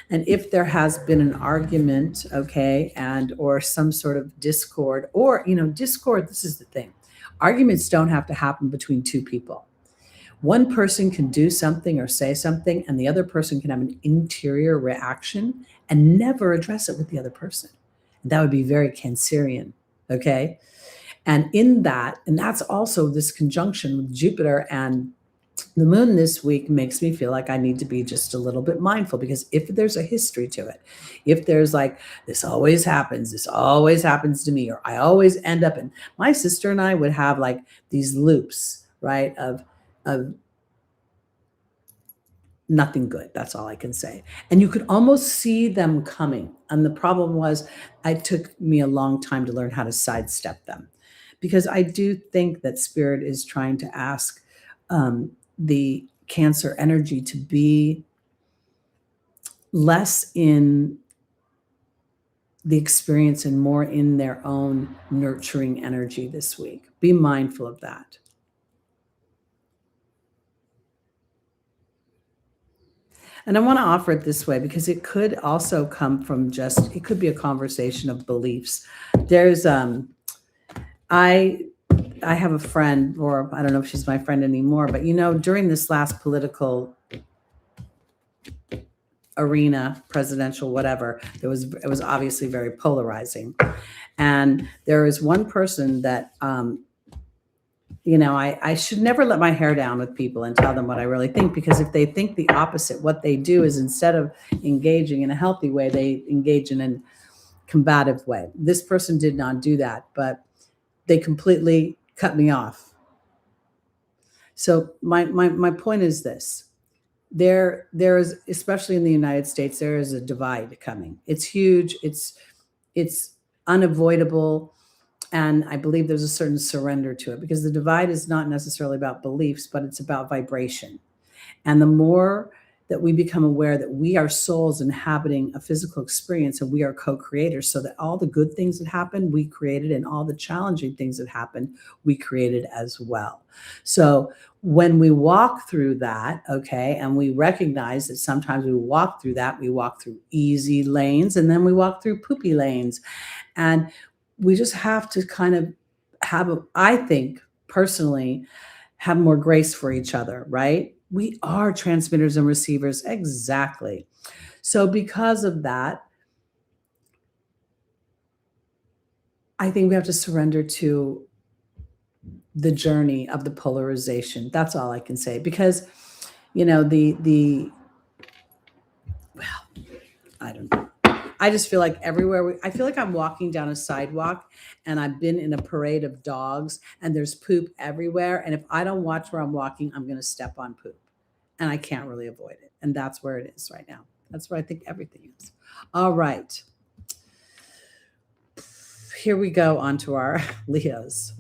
Speaker 1: And if there has been an argument, okay, and or some sort of discord, or, discord, this is the thing. Arguments don't have to happen between two people. One person can do something or say something, and the other person can have an interior reaction and never address it with the other person. That would be very Cancerian, okay? And in that, and that's also this conjunction with Jupiter and the moon this week makes me feel like I need to be just a little bit mindful, because if there's a history to it, if there's like, this always happens to me, or I always end up in, my sister and I would have like these loops, right, of nothing good. That's all I can say. And you could almost see them coming. And the problem was, it took me a long time to learn how to sidestep them, because I do think that Spirit is trying to ask the Cancer energy to be less in the experience and more in their own nurturing energy this week. Be mindful of that. And I want to offer it this way, because it could also come from it could be a conversation of beliefs. There's, I have a friend, or I don't know if she's my friend anymore, but during this last political arena, presidential, whatever, it was obviously very polarizing. And there is one person that, I should never let my hair down with people and tell them what I really think, because if they think the opposite, what they do is, instead of engaging in a healthy way, they engage in a combative way. This person did not do that, but they completely cut me off. So my point is this. There is, especially in the United States, there is a divide coming. It's huge. It's unavoidable. And I believe there's a certain surrender to it, because the divide is not necessarily about beliefs, but it's about vibration. And the more that we become aware that we are souls inhabiting a physical experience, and we are co-creators, so that all the good things that happen, we created, and all the challenging things that happen, we created as well. So when we walk through that, okay, and we recognize that sometimes we walk through easy lanes, and then we walk through poopy lanes. And we just have to kind of I think personally, have more grace for each other, right? We are transmitters and receivers. Exactly. So because of that, I think we have to surrender to the journey of the polarization. That's all I can say, because, I don't know. I just feel like everywhere I feel like I'm walking down a sidewalk, and I've been in a parade of dogs, and there's poop everywhere. And if I don't watch where I'm walking, I'm going to step on poop, and I can't really avoid it. And that's where it is right now. That's where I think everything is. All right. Here we go on to our Leos.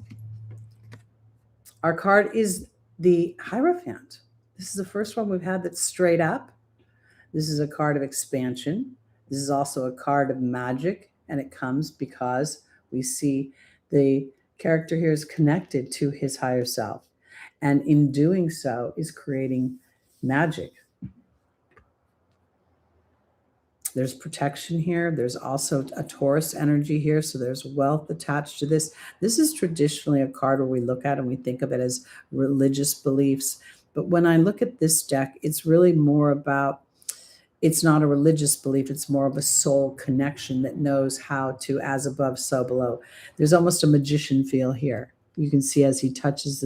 Speaker 1: Our card is the Hierophant. This is the first one we've had that's straight up. This is a card of expansion. This is also a card of magic, and it comes because we see the character here is connected to his higher self, and in doing so is creating magic. There's protection here. There's also a Taurus energy here, so there's wealth attached to this. This is traditionally a card where we look at and we think of it as religious beliefs, but when I look at this deck, it's really more about, it's not a religious belief. It's more of a soul connection that knows how to, as above, so below. There's almost a magician feel here. You can see as he touches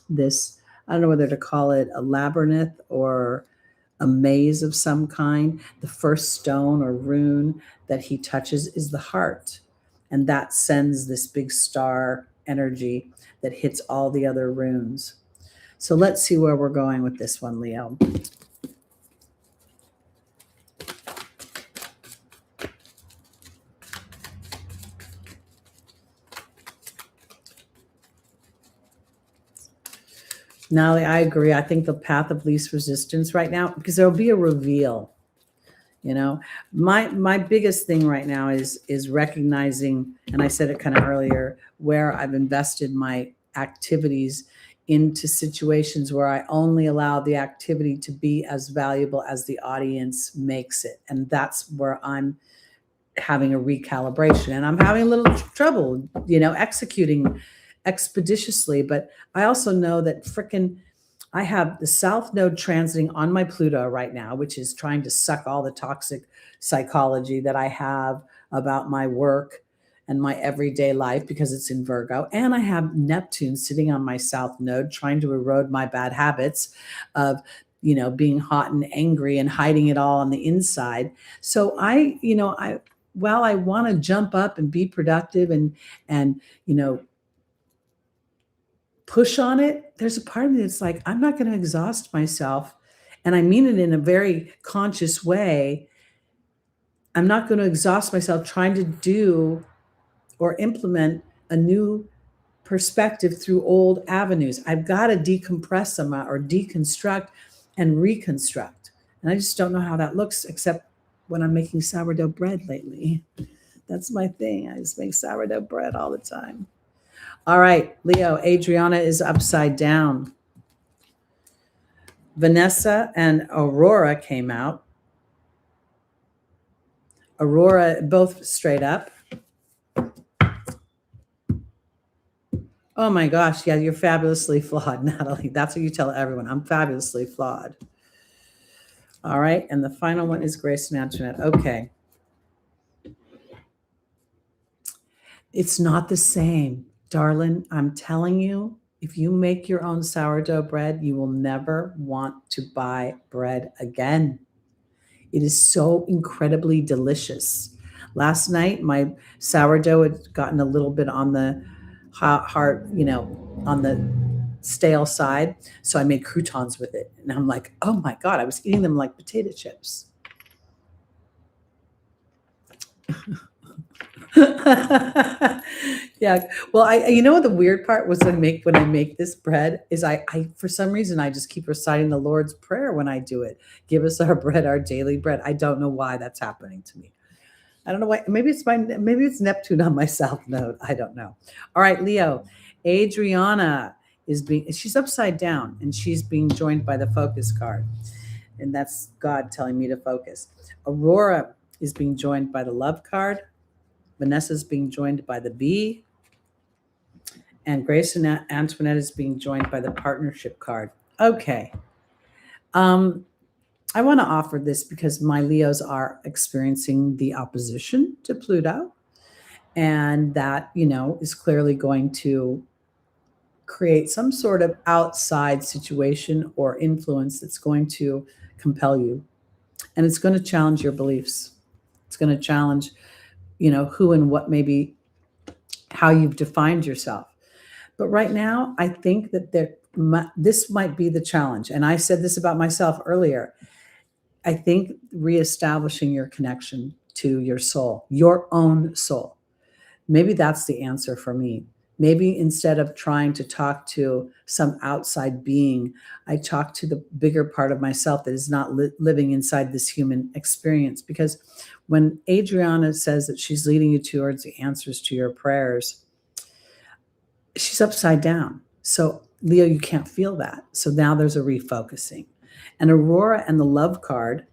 Speaker 1: this, I don't know whether to call it a labyrinth or a maze of some kind. The first stone or rune that he touches is the heart. And that sends this big star energy that hits all the other runes. So let's see where we're going with this one, Leo. Natalie, I agree. I think the path of least resistance right now, because there'll be a reveal. You know, my biggest thing right now is recognizing, and I said it kind of earlier, where I've invested my activities into situations where I only allow the activity to be as valuable as the audience makes it. And that's where I'm having a recalibration, and I'm having a little trouble, executing expeditiously. But I also know that I have the South Node transiting on my Pluto right now, which is trying to suck all the toxic psychology that I have about my work and my everyday life because it's in Virgo. And I have Neptune sitting on my South Node trying to erode my bad habits of, being hot and angry and hiding it all on the inside. So while I want to jump up and be productive and push on it, there's a part of me that's like, I'm not going to exhaust myself. And I mean it in a very conscious way. I'm not going to exhaust myself trying to do or implement a new perspective through old avenues. I've got to decompress them or deconstruct and reconstruct. And I just don't know how that looks, except when I'm making sourdough bread lately. That's my thing. I just make sourdough bread all the time. All right, Leo, Adriana is upside down. Vanessa and Aurora came out. Aurora, both straight up. Oh my gosh, yeah, you're fabulously flawed, Natalie. That's what you tell everyone. I'm fabulously flawed. All right, and the final one is Grace and Antoinette. Okay. It's not the same. Darling, I'm telling you, if you make your own sourdough bread, you will never want to buy bread again. It is so incredibly delicious. Last night, my sourdough had gotten a little bit on the hard, on the stale side. So I made croutons with it. And I'm like, oh my God, I was eating them like potato chips. Yeah. Well, what the weird part was when I make this bread is I for some reason I just keep reciting the Lord's Prayer when I do it. Give us our bread, our daily bread. I don't know why that's happening to me. I don't know why. Maybe it's Neptune on my South Node. I don't know. All right, Leo. Adriana she's upside down and she's being joined by the focus card. And that's God telling me to focus. Aurora is being joined by the love card. Vanessa's being joined by the bee. And Grace and Antoinette is being joined by the partnership card. Okay. I want to offer this because my Leos are experiencing the opposition to Pluto. And that, is clearly going to create some sort of outside situation or influence that's going to compel you. And it's going to challenge your beliefs. It's going to challenge, who and what, maybe how you've defined yourself. But right now, I think that this might be the challenge. And I said this about myself earlier. I think reestablishing your connection to your soul, your own soul. Maybe that's the answer for me. Maybe instead of trying to talk to some outside being, I talk to the bigger part of myself that is not living inside this human experience. Because when Adriana says that she's leading you towards the answers to your prayers, she's upside down. So Leo, you can't feel that. So now there's a refocusing. And Aurora and the love card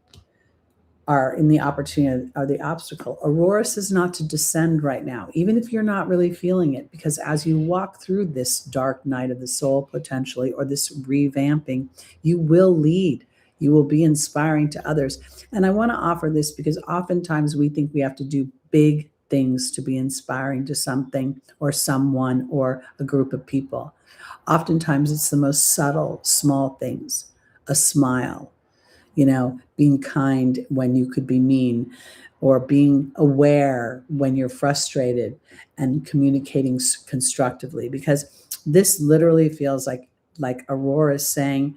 Speaker 1: are in the opportunity, are the obstacle. Aurora says not to descend right now, even if you're not really feeling it, because as you walk through this dark night of the soul potentially, or this revamping, you will lead. You will be inspiring to others. And I want to offer this because oftentimes we think we have to do big things to be inspiring to something or someone or a group of people. Oftentimes it's the most subtle, small things, a smile, being kind when you could be mean, or being aware when you're frustrated, and communicating constructively, because this literally feels like Aurora is saying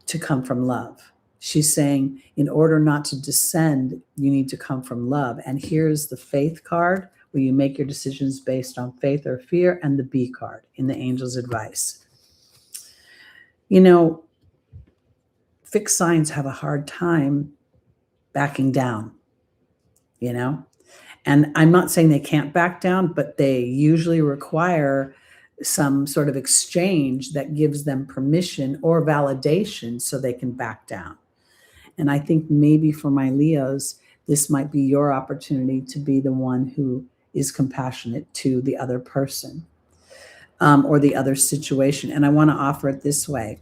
Speaker 1: to come from love. She's saying, in order not to descend, you need to come from love. And here's the faith card, where you make your decisions based on faith or fear, and the B card in the angel's advice. Fixed signs have a hard time backing down, and I'm not saying they can't back down, but they usually require some sort of exchange that gives them permission or validation so they can back down. And I think maybe for my Leos, this might be your opportunity to be the one who is compassionate to the other person, or the other situation. And I want to offer it this way,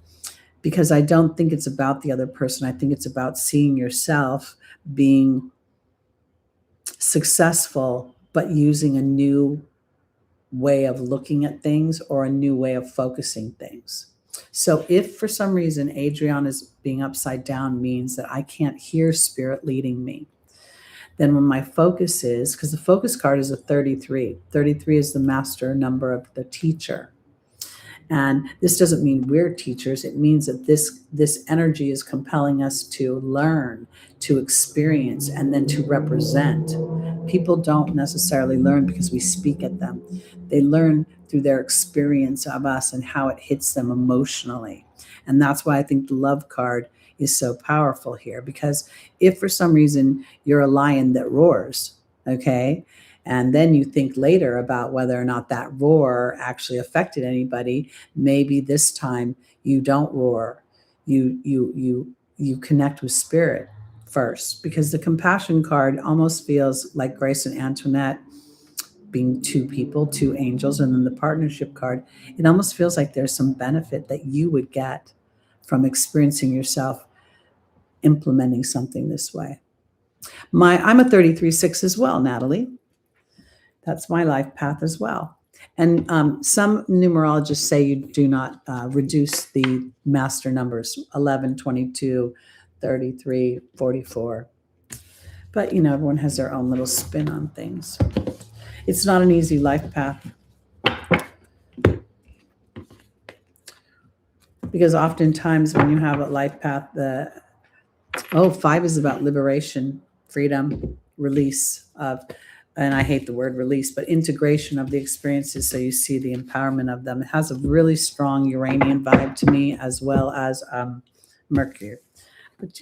Speaker 1: because I don't think it's about the other person. I think it's about seeing yourself being successful, but using a new way of looking at things, or a new way of focusing things. So if for some reason Adriana's being upside down means that I can't hear spirit leading me, then when my focus is, because the focus card is a 33. 33 is the master number of the teacher. And this doesn't mean we're teachers. It means that this energy is compelling us to learn, to experience, and then to represent. People don't necessarily learn because we speak at them. They learn through their experience of us and how it hits them emotionally. And that's why I think the love card is so powerful here, because if for some reason you're a lion that roars, okay, and then you think later about whether or not that roar actually affected anybody, maybe this time you don't roar. You connect with spirit first, because the compassion card almost feels like Grace and Antoinette being two people, two angels, and then the partnership card. It almost feels like there's some benefit that you would get from experiencing yourself implementing something this way. I'm a 33-6 as well, Natalie. That's my life path as well. And some numerologists say you do not reduce the master numbers, 11, 22, 33, 44. But, everyone has their own little spin on things. It's not an easy life path, because oftentimes when you have a life path, 5 is about liberation, freedom, release of, and I hate the word release, but integration of the experiences, so you see the empowerment of them. It has a really strong Uranian vibe to me, as well as Mercury. But,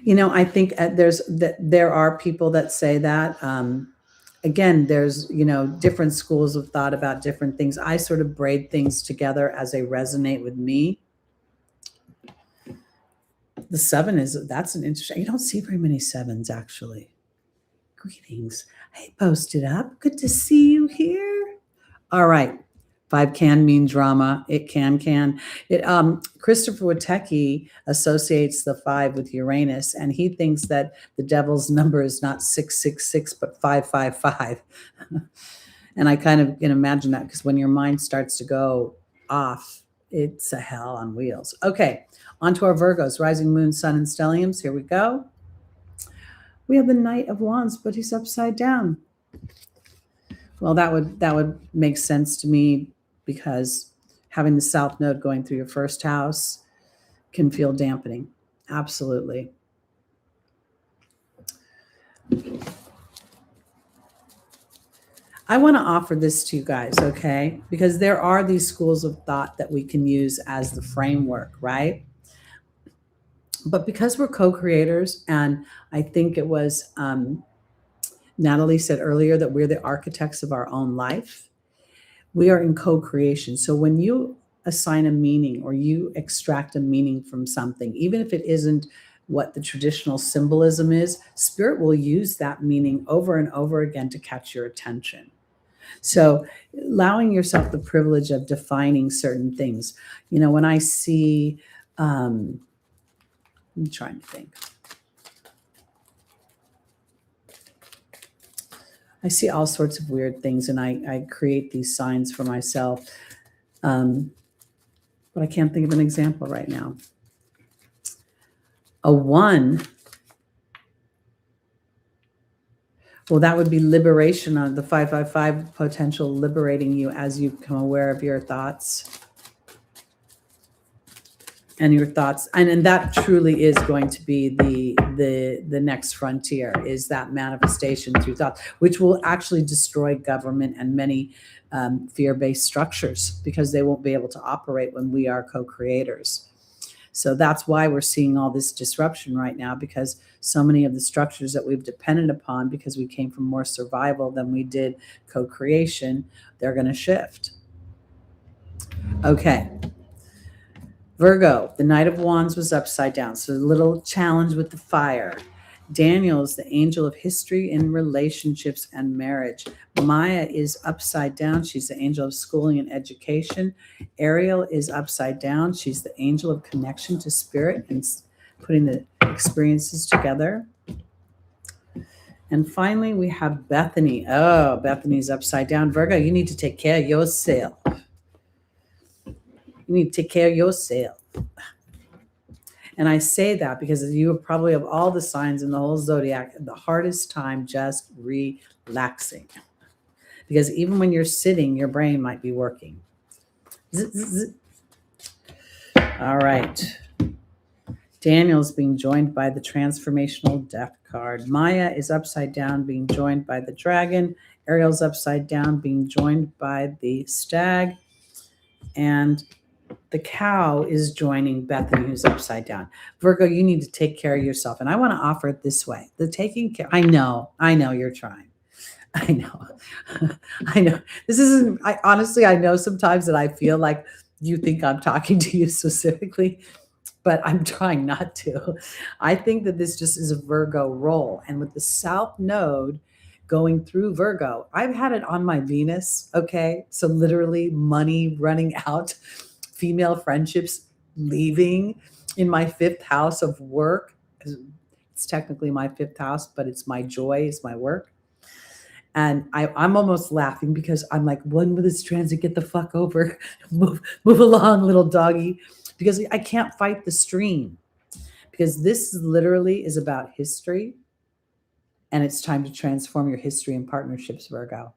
Speaker 1: I think there are people that say that. Again, there's, different schools of thought about different things. I sort of braid things together as they resonate with me. The 7 that's an interesting, you don't see very many 7s actually. Greetings. Hey, posted up. Good to see you here. All right. 5 can mean drama. It can. Christopher Witecki associates the 5 with Uranus, and he thinks that the devil's number is not 666, but 555. And I kind of can imagine that, because when your mind starts to go off, it's a hell on wheels. Okay, on to our Virgos, rising moon, sun, and stelliums. Here we go. We have the Knight of Wands, but he's upside down. Well, that would make sense to me, because having the South Node going through your first house can feel dampening. Absolutely. I want to offer this to you guys, okay? Because there are these schools of thought that we can use as the framework, right? But because we're co-creators, and I think it was Natalie said earlier that we're the architects of our own life, we are in co-creation. So when you assign a meaning, or you extract a meaning from something, even if it isn't what the traditional symbolism is, spirit will use that meaning over and over again to catch your attention. So allowing yourself the privilege of defining certain things. When I see, I'm trying to think. I see all sorts of weird things, and I create these signs for myself. But I can't think of an example right now. A 1. Well, that would be liberation on the 555 potential, liberating you as you become aware of your thoughts. And your thoughts, and that truly is going to be the next frontier, is that manifestation through thoughts, which will actually destroy government and many fear-based structures, because they won't be able to operate when we are co-creators. So that's why we're seeing all this disruption right now, because so many of the structures that we've depended upon, because we came from more survival than we did co-creation, they're going to shift. Okay. Virgo, the Knight of Wands was upside down. So a little challenge with the fire. Daniel is the angel of history in relationships and marriage. Maya is upside down. She's the angel of schooling and education. Ariel is upside down. She's the angel of connection to spirit and putting the experiences together. And finally, we have Bethany. Oh, Bethany's upside down. Virgo, you need to take care of yourself. You need to take care of yourself. And I say that because you probably have all the signs in the whole zodiac, the hardest time just relaxing. Because even when you're sitting, your brain might be working. All right. Daniel's being joined by the transformational death card. Maya is upside down, being joined by the dragon. Ariel's upside down, being joined by the stag. And the cow is joining Bethany, who's upside down. Virgo, you need to take care of yourself. And I want to offer it this way. The taking care, I know you're trying. I know. I know. This isn't, honestly, I know sometimes that I feel like you think I'm talking to you specifically, but I'm trying not to. I think that this just is a Virgo role. And with the South Node going through Virgo, I've had it on my Venus, okay? So literally money running out, female friendships leaving in my 5th house of work. It's technically my 5th house, but it's my joy, it's my work. And I'm almost laughing because I'm like, when will this transit get the fuck over? Move along, little doggy. Because I can't fight the stream. Because this literally is about history. And it's time to transform your history and partnerships, Virgo.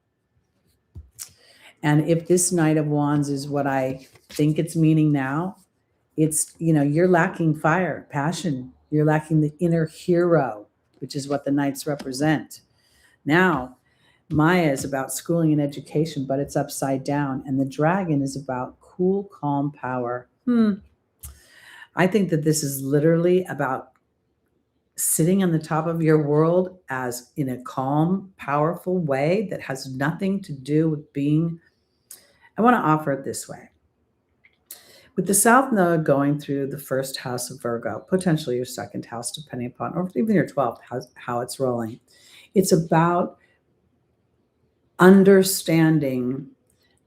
Speaker 1: And if this Knight of Wands is what I think it's meaning now, it's, you're lacking fire, passion. You're lacking the inner hero, which is what the Knights represent. Now, Maya is about schooling and education, but it's upside down. And the dragon is about cool, calm power. I think that this is literally about sitting on the top of your world as in a calm, powerful way that has nothing to do with being. I want to offer it this way. With the South Node going through the 1st house of Virgo, potentially your 2nd house, depending upon, or even your 12th, how it's rolling. It's about understanding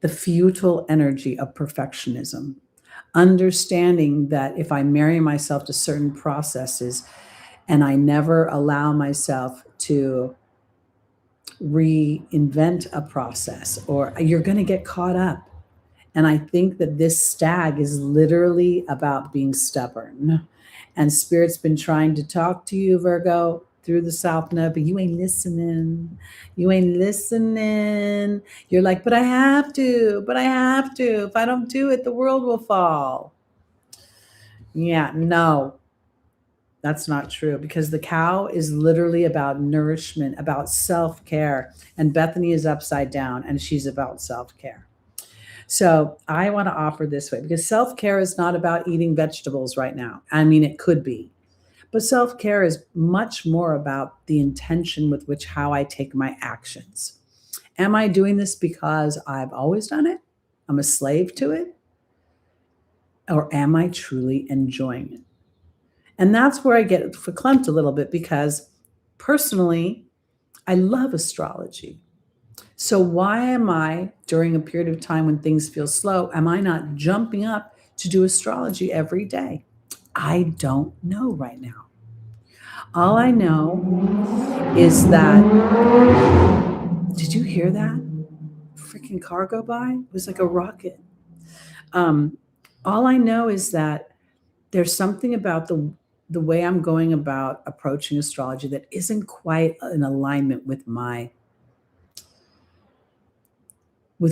Speaker 1: the futile energy of perfectionism, understanding that if I marry myself to certain processes and I never allow myself to reinvent a process, or you're going to get caught up. And I think that this stag is literally about being stubborn. And Spirit's been trying to talk to you, Virgo, through the South Node, but you ain't listening. You ain't listening. You're like, but I have to. If I don't do it, the world will fall. Yeah, no, that's not true, because the cow is literally about nourishment, about self-care. And Bethany is upside down, and she's about self-care. So I want to offer this way, because self-care is not about eating vegetables right now. I mean, it could be. But self-care is much more about the intention with which how I take my actions. Am I doing this because I've always done it? I'm a slave to it? Or am I truly enjoying it? And that's where I get verklempt a little bit, because personally, I love astrology. So why am I, during a period of time when things feel slow, am I not jumping up to do astrology every day? I don't know right now. All I know is that Did you hear that? Freaking car go by? It was like a rocket. All I know is that there's something about the way I'm going about approaching astrology that isn't quite in alignment with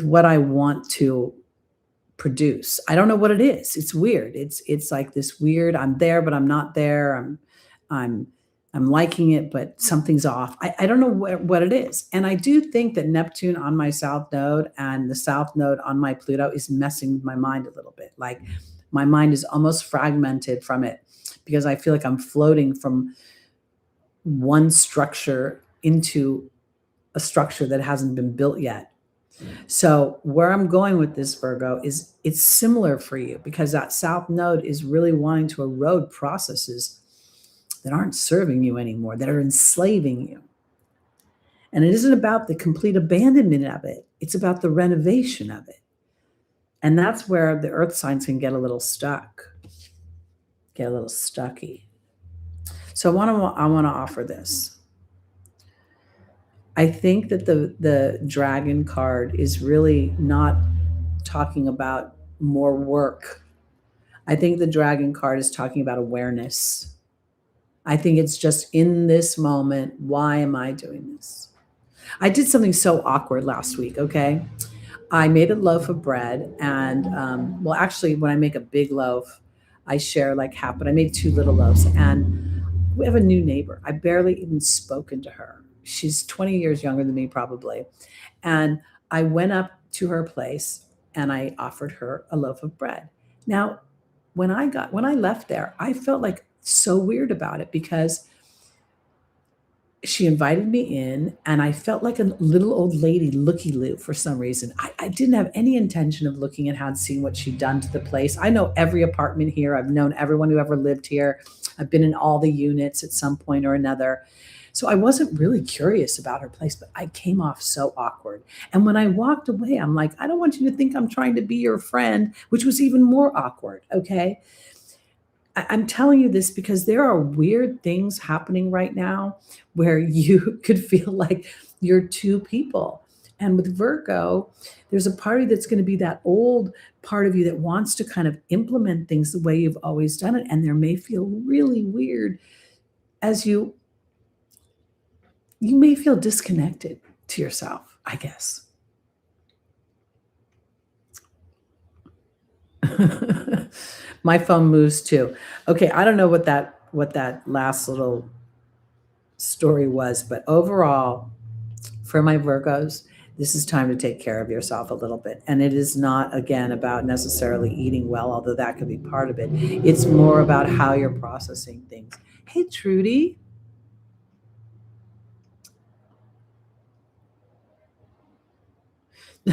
Speaker 1: what I want to produce. I don't know what it is. It's weird. It's like this weird, I'm there, but I'm not there. I'm I'm liking it, but something's off. I don't know what it is. And I do think that Neptune on my south node and the south node on my Pluto is messing with my mind a little bit. Like my mind is almost fragmented from it because I feel like I'm floating from one structure into a structure that hasn't been built yet. So where I'm going with this, Virgo, is it's similar for you because that south node is really wanting to erode processes that aren't serving you anymore, that are enslaving you. And it isn't about the complete abandonment of it. It's about the renovation of it. And that's where the earth signs can get a little stuck, get a little stucky. So I want to offer this. I think that the dragon card is really not talking about more work. I think the dragon card is talking about awareness. I think it's just in this moment, why am I doing this? I did something so awkward last week, okay? I made a loaf of bread and, well, actually, when I make a big loaf, I share like half, but I made 2 little loaves and we have a new neighbor. I barely even spoken to her. She's 20 years younger than me, probably. And I went up to her place and I offered her a loaf of bread. Now, when I left there, I felt like so weird about it because she invited me in and I felt like a little old lady looky-loo for some reason. I didn't have any intention of looking at how and seeing what she'd done to the place. I know every apartment here. I've known everyone who ever lived here. I've been in all the units at some point or another. So I wasn't really curious about her place, but I came off so awkward. And when I walked away, I'm like, I don't want you to think I'm trying to be your friend, which was even more awkward. Okay. I'm telling you this because there are weird things happening right now where you could feel like you're 2 people. And with Virgo, there's a party that's going to be that old part of you that wants to kind of implement things the way you've always done it. And there may feel really weird as you may feel disconnected to yourself, I guess. My phone moves too. Okay, I don't know what that last little story was, but overall, for my Virgos, this is time to take care of yourself a little bit. And it is not, again, about necessarily eating well, although that could be part of it. It's more about how you're processing things. Hey, Trudy.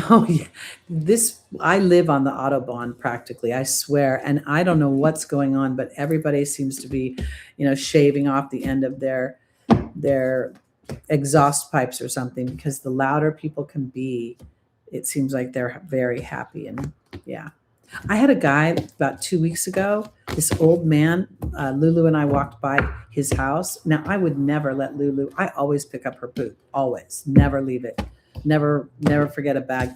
Speaker 1: Oh, yeah. I live on the Autobahn practically, I swear. And I don't know what's going on, but everybody seems to be, shaving off the end of their exhaust pipes or something because the louder people can be, it seems like they're very happy. And yeah. I had a guy about 2 weeks ago, this old man, Lulu and I walked by his house. Now, I would never let Lulu, I always pick up her poop, always, never leave it. Never forget a bag.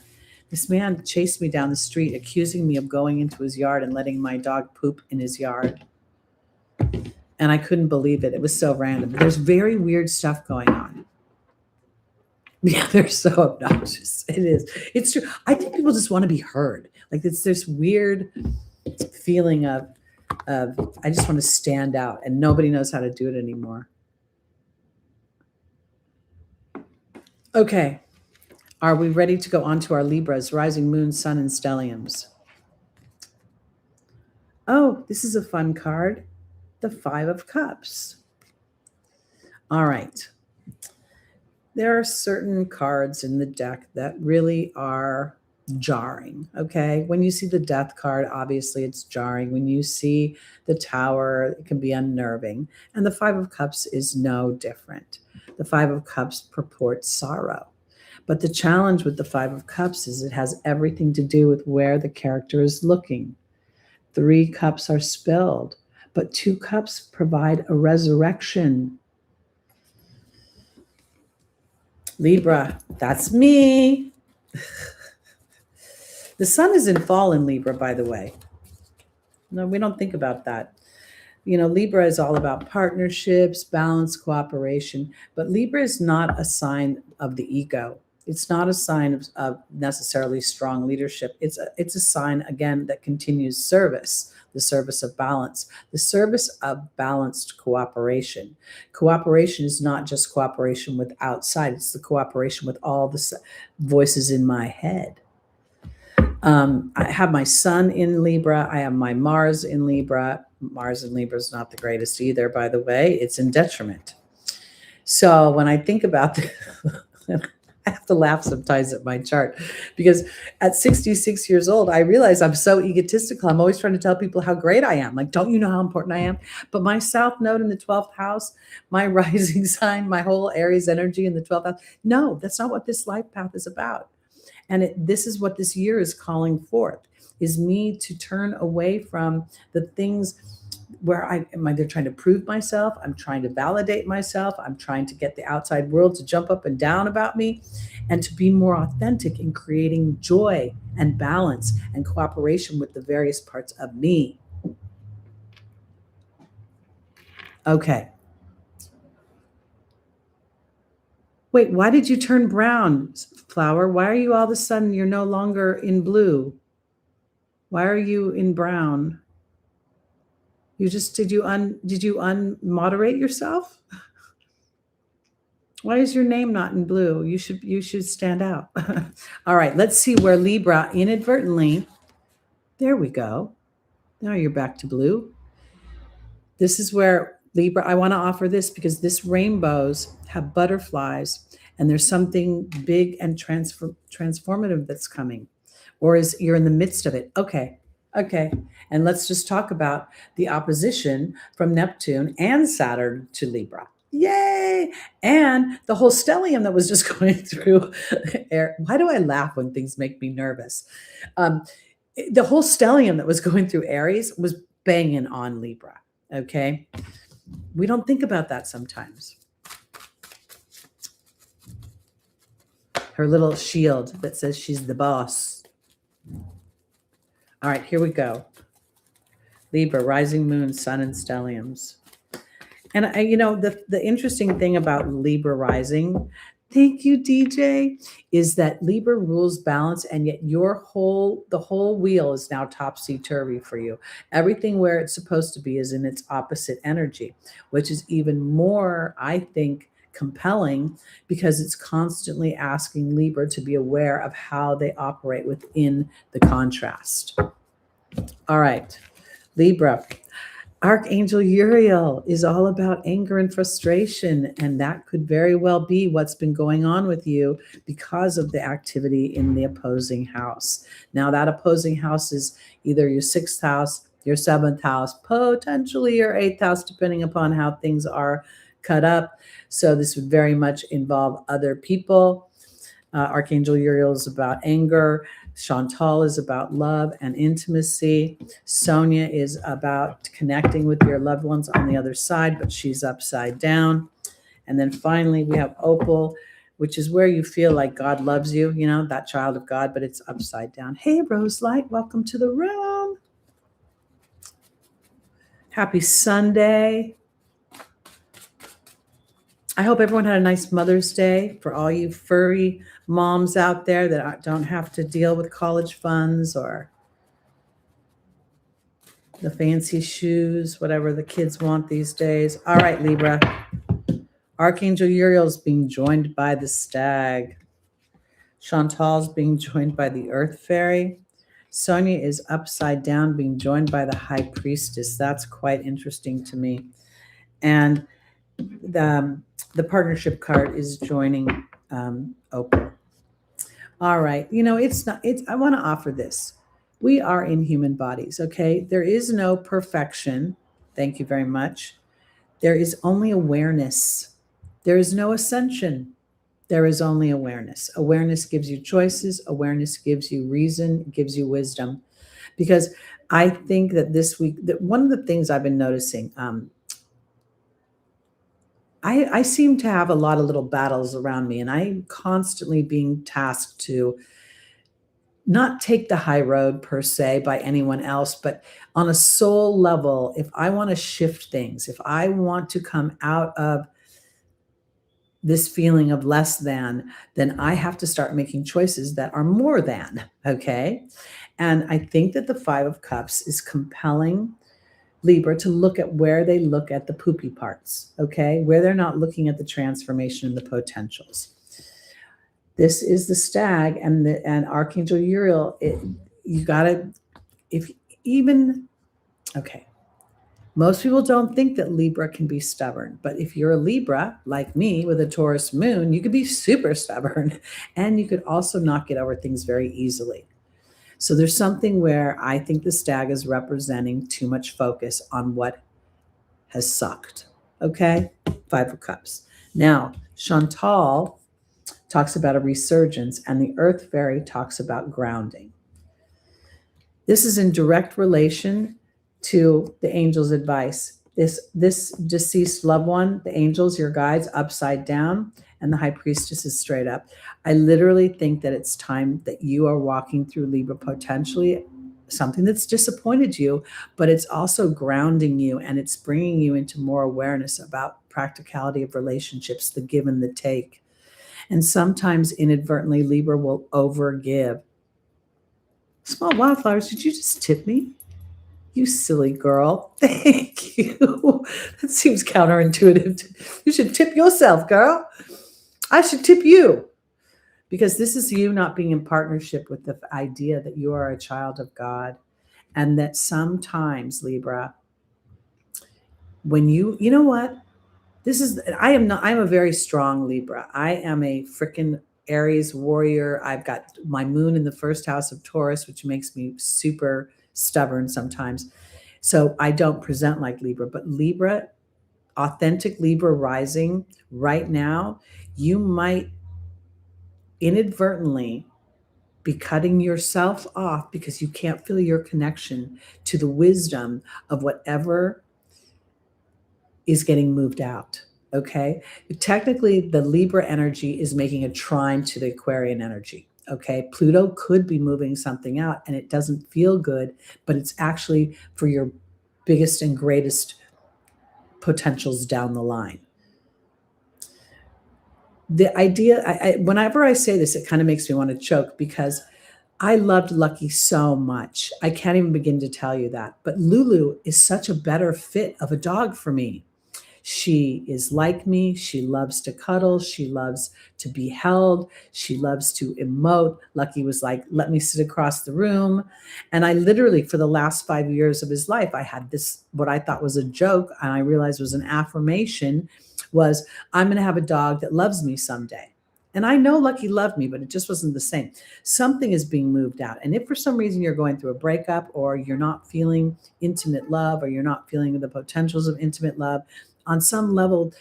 Speaker 1: This man chased me down the street, accusing me of going into his yard and letting my dog poop in his yard. And I couldn't believe it. It was so random. There's very weird stuff going on. Yeah, they're so obnoxious. It is. It's true. I think people just want to be heard. Like it's this weird feeling of I just want to stand out, and nobody knows how to do it anymore. Okay. Are we ready to go on to our Libras, rising moon, sun, and stelliums? Oh, this is a fun card. The 5 of Cups. All right. There are certain cards in the deck that really are jarring, okay? When you see the Death card, obviously it's jarring. When you see the Tower, it can be unnerving. And the 5 of Cups is no different. The 5 of Cups purports sorrow. But the challenge with the 5 of Cups is it has everything to do with where the character is looking. 3 cups are spilled, but 2 cups provide a resurrection. Libra, that's me. The sun is in fall in Libra, by the way. No, we don't think about that. Libra is all about partnerships, balance, cooperation, but Libra is not a sign of the ego. It's not a sign of necessarily strong leadership. It's a sign, again, that continues service, the service of balance, the service of balanced cooperation. Cooperation is not just cooperation with outside, it's the cooperation with all the voices in my head. I have my sun in Libra. I have my Mars in Libra. Mars in Libra is not the greatest either, by the way. It's in detriment. So when I think about this, I have to laugh sometimes at my chart because at 66 years old, I realize I'm so egotistical. I'm always trying to tell people how great I am. Like, don't you know how important I am? But my South Node in the 12th house, my rising sign, my whole Aries energy in the 12th house. No, that's not what this life path is about. And this is what this year is calling forth, is me to turn away from the things where I'm either trying to prove myself, I'm trying to validate myself, I'm trying to get the outside world to jump up and down about me, and to be more authentic in creating joy and balance and cooperation with the various parts of me. Okay. Wait, why did you turn brown, Flower? Why are you all of a sudden, you're no longer in blue? Why are you in brown? Did you unmoderate yourself? Why is your name not in blue? You should stand out. All right, let's see where Libra inadvertently, there we go. Now you're back to blue. This is where Libra, I want to offer this because this rainbows have butterflies and there's something big and transformative that's coming, or you're in the midst of it. Okay. And let's just talk about the opposition from Neptune and Saturn to Libra. Yay! And the whole stellium that was just going through air. Why do I laugh when things make me nervous? The whole stellium that was going through Aries was banging on Libra. Okay. We don't think about that sometimes. Her little shield that says she's the boss. All right, here we go. Libra, rising moon, sun, and stelliums. And the interesting thing about Libra rising, thank you, DJ, is that Libra rules balance, and yet the whole wheel is now topsy-turvy for you. Everything where it's supposed to be is in its opposite energy, which is even more, I think, compelling because it's constantly asking Libra to be aware of how they operate within the contrast. All right, Libra. Archangel Uriel is all about anger and frustration, and that could very well be what's been going on with you because of the activity in the opposing house. Now, that opposing house is either your 6th house, your 7th house, potentially your 8th house, depending upon how things are cut up. So this would very much involve other people. Archangel Uriel is about anger. Chantal is about love and intimacy. Sonia is about connecting with your loved ones on the other side, but she's upside down. And then finally, we have Opal, which is where you feel like God loves you, that child of God, but it's upside down. Hey, Rose Light, welcome to the room. Happy Sunday. I hope everyone had a nice Mother's Day for all you furry moms out there that don't have to deal with college funds or the fancy shoes, whatever the kids want these days. All right, Libra. Archangel Uriel is being joined by the stag. Chantal's being joined by the earth fairy. Sonia is upside down being joined by the high priestess. That's quite interesting to me. And the partnership card is joining Opal. All right. I want to offer this. We are in human bodies, okay? There is no perfection. Thank you very much. There is only awareness. There is no ascension. There is only awareness. Awareness gives you choices. Awareness gives you reason, gives you wisdom. Because I think that this week, that one of the things I've been noticing, I seem to have a lot of little battles around me, and I'm constantly being tasked to not take the high road per se by anyone else, but on a soul level, if I want to shift things, if I want to come out of this feeling of less than, then I have to start making choices that are more than. Okay. And I think that the Five of Cups is compelling Libra to look at where they look at the poopy parts, okay, where they're not looking at the transformation and the potentials. This is the stag and Archangel Uriel. You got to, if even, okay, most people don't think that Libra can be stubborn, but if you're a Libra like me with a Taurus moon, you could be super stubborn and you could also not get over things very easily. So there's something where I think the stag is representing too much focus on what has sucked. Okay? Five of Cups. Now, Chantal talks about a resurgence, and the Earth Fairy talks about grounding. This is in direct relation to the angel's advice. This deceased loved one, the angels, your guides, upside down, and the high priestess is straight up. I literally think that it's time that you are walking through Libra potentially something that's disappointed you, but it's also grounding you and it's bringing you into more awareness about practicality of relationships, the give and the take. And sometimes inadvertently, Libra will overgive. Small wildflowers, did you just tip me? You silly girl. Thank you. That seems counterintuitive. You should tip yourself, girl. I should tip you. Because this is you not being in partnership with the idea that you are a child of God. And that sometimes, Libra, when you know what? I'm a very strong Libra. I am a freaking Aries warrior. I've got my moon in the first house of Taurus, which makes me super stubborn sometimes. So I don't present like Libra, but Libra, authentic Libra rising right now, you might inadvertently be cutting yourself off because you can't feel your connection to the wisdom of whatever is getting moved out. Okay. Technically, the Libra energy is making a trine to the Aquarian energy. Okay. Pluto could be moving something out and it doesn't feel good, but it's actually for your biggest and greatest potentials down the line. The idea, whenever I say this, it kind of makes me want to choke because I loved Lucky so much. I can't even begin to tell you that. But Lulu is such a better fit of a dog for me. She is like me. She loves to cuddle. She loves to be held. She loves to emote. Lucky was like, let me sit across the room. And I literally, for the last 5 years of his life, I had this, what I thought was a joke, and I realized was an affirmation, was I'm going to have a dog that loves me someday. And I know Lucky loved me, but it just wasn't the same. Something is being moved out. And if for some reason you're going through a breakup or you're not feeling intimate love or you're not feeling the potentials of intimate love, on some level,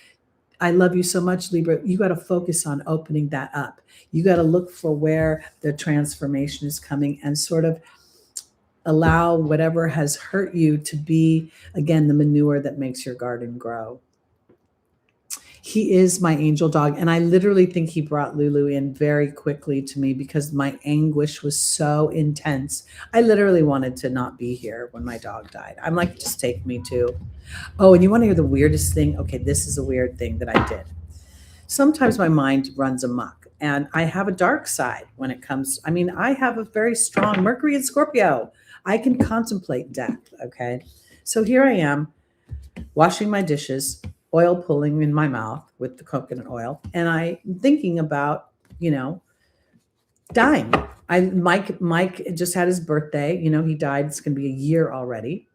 Speaker 1: I love you so much, Libra, you got to focus on opening that up. You got to look for where the transformation is coming and sort of allow whatever has hurt you to be, again, the manure that makes your garden grow. He is my angel dog. And I literally think he brought Lulu in very quickly to me because my anguish was so intense. I literally wanted to not be here when my dog died. I'm like, just take me too. Oh, and you want to hear the weirdest thing? Okay, this is a weird thing that I did. Sometimes my mind runs amok and I have a dark side when it comes. I have a very strong Mercury in Scorpio. I can contemplate death. Okay. So here I am washing my dishes, oil pulling in my mouth with the coconut oil. And I'm thinking about, dying. Mike just had his birthday. He died. It's going to be a year already.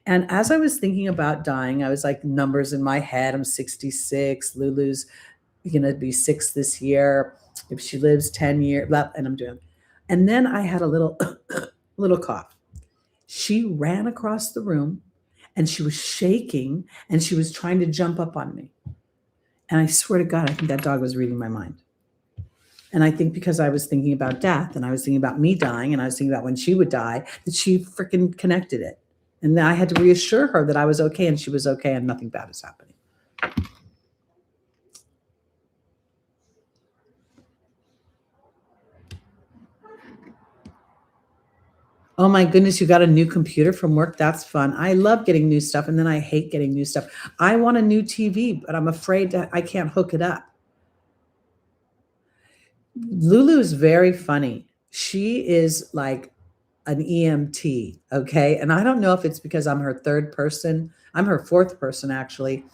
Speaker 1: And as I was thinking about dying, I was like numbers in my head. I'm 66. Lulu's going to be 6 this year. If she lives 10 years, and I'm doing. And then I had a little, little cough. She ran across the room and she was shaking and she was trying to jump up on me. And I swear to God, I think that dog was reading my mind. And I think because I was thinking about death and I was thinking about me dying and I was thinking about when she would die, that she freaking connected it. And I had to reassure her that I was okay and she was okay and nothing bad is happening. Oh my goodness, you got a new computer from work? That's fun. I love getting new stuff, and then I hate getting new stuff. I want a new TV, but I'm afraid that I can't hook it up. Lulu is very funny. She is like an EMT, okay? And I don't know if it's because I'm her third person. I'm her fourth person actually,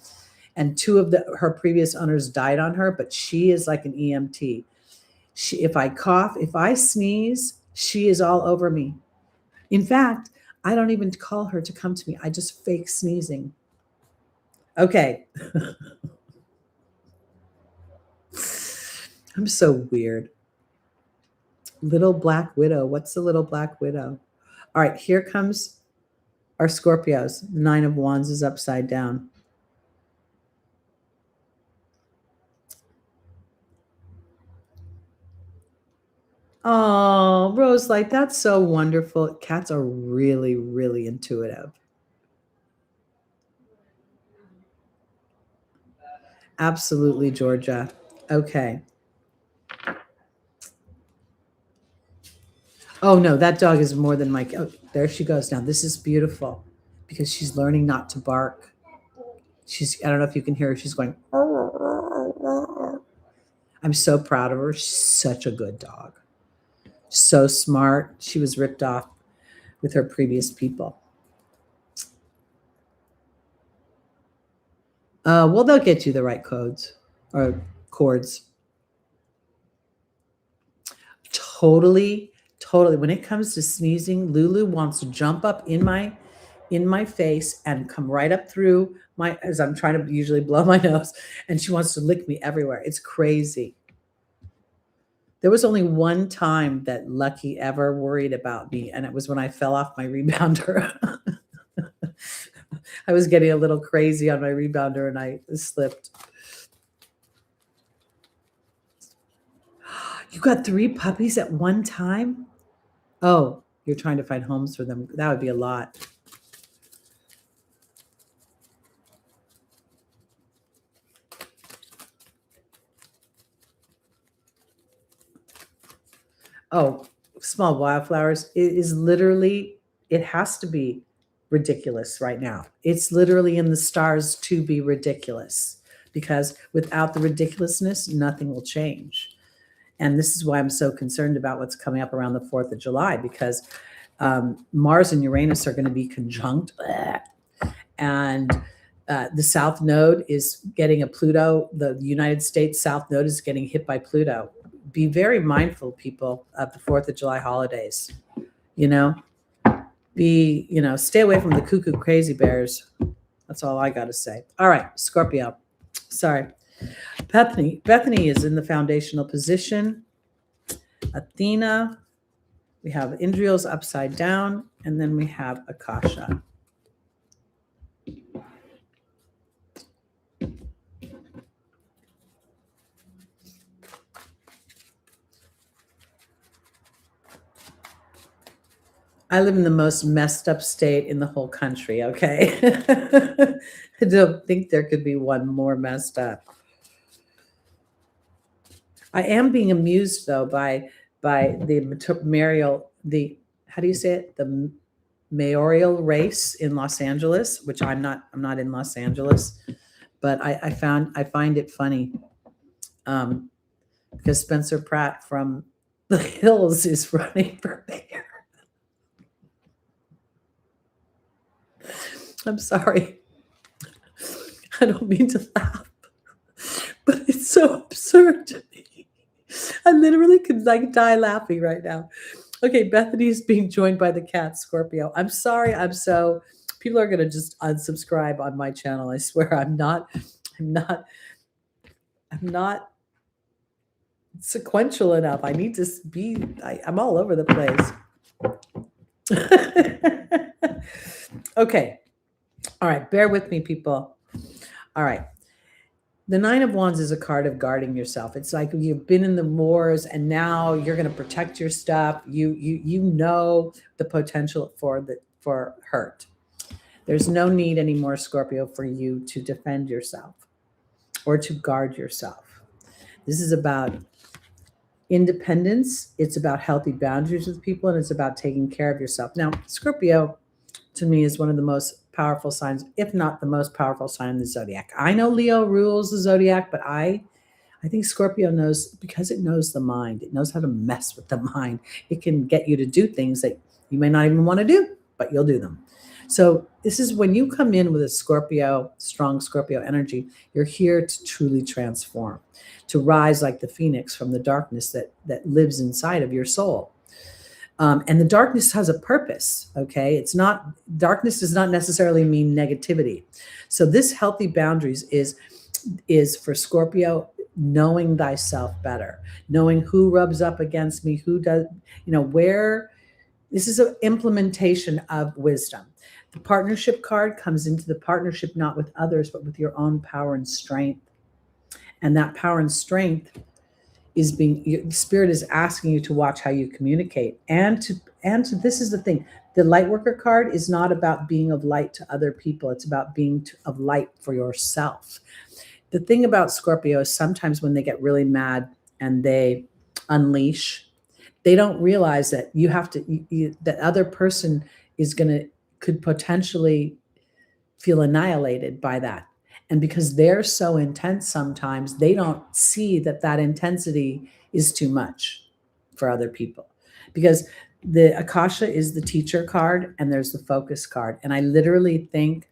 Speaker 1: and two of her previous owners died on her, but she is like an EMT. If I cough, if I sneeze, she is all over me. In fact, I don't even call her to come to me. I just fake sneezing. Okay. I'm so weird. Little Black Widow. What's the Little Black Widow? All right, here comes our Scorpios. Nine of Wands is upside down. Oh, Rose, like that's so wonderful. Cats are really, really intuitive. Absolutely, Georgia. Okay. Oh no, that dog is more than my. Oh, there she goes now. This is beautiful because she's learning not to bark. I don't know if you can hear her. She's going. I'm so proud of her. She's such a good dog. So smart. She was ripped off with her previous people. Well, they'll get you the right codes or chords. Totally, totally. When it comes to sneezing, Lulu wants to jump up in my face and come right up through my as I'm trying to usually blow my nose, and she wants to lick me everywhere. It's crazy. There was only one time that Lucky ever worried about me, and it was when I fell off my rebounder. I was getting a little crazy on my rebounder and I slipped. You got 3 puppies at one time? Oh, you're trying to find homes for them. That would be a lot. Oh, small wildflowers. It is literally, it has to be ridiculous right now. It's literally in the stars to be ridiculous because without the ridiculousness, nothing will change. And this is why I'm so concerned about what's coming up around the 4th of July because Mars and Uranus are going to be conjunct. And the South Node is getting a Pluto. The United States South Node is getting hit by Pluto. Be very mindful, people, of the 4th of July holidays. You know, stay away from the cuckoo crazy bears. That's all I got to say. All right, Scorpio. Sorry. Bethany is in the foundational position. Athena. We have Indriel's upside down. And then we have Akasha. I live in the most messed up state in the whole country, okay? I don't think there could be one more messed up. I am being amused though by the how do you say it? The mayoral race in Los Angeles, which I'm not in Los Angeles, but I find it funny. Because Spencer Pratt from The Hills is running for mayor. I'm sorry. I don't mean to laugh, but it's so absurd to me. I literally could die laughing right now. Okay, Bethany is being joined by the cat Scorpio. I'm sorry. People are going to just unsubscribe on my channel. I swear I'm not sequential enough. I need to be, I'm all over the place. Okay. All right. Bear with me, people. All right. The 9 of Wands is a card of guarding yourself. It's like you've been in the wars and now you're going to protect your stuff. You know the potential for hurt. There's no need anymore, Scorpio, for you to defend yourself or to guard yourself. This is about independence. It's about healthy boundaries with people, and it's about taking care of yourself. Now, Scorpio to me is one of the most powerful signs, if not the most powerful sign in the zodiac. I know Leo rules the zodiac, but I think Scorpio knows, because it knows the mind. It knows how to mess with the mind. It can get you to do things that you may not even want to do, but you'll do them. So this is when you come in with a Scorpio, strong Scorpio energy, you're here to truly transform, to rise like the phoenix from the darkness that lives inside of your soul. And the darkness has a purpose, okay? It's not, darkness does not necessarily mean negativity. So this healthy boundaries is for Scorpio, knowing thyself better, knowing who rubs up against me, who does, where. This is an implementation of wisdom. The partnership card comes into the partnership not with others, but with your own power and strength. And that power and strength is Spirit is asking you to watch how you communicate. And to this is the thing. The light worker card is not about being of light to other people. It's about being of light for yourself. The thing about Scorpio is sometimes when they get really mad and they unleash, they don't realize that you have to, that other person could potentially feel annihilated by that. And because they're so intense sometimes, they don't see that intensity is too much for other people. Because the Akasha is the teacher card and there's the focus card. And I literally think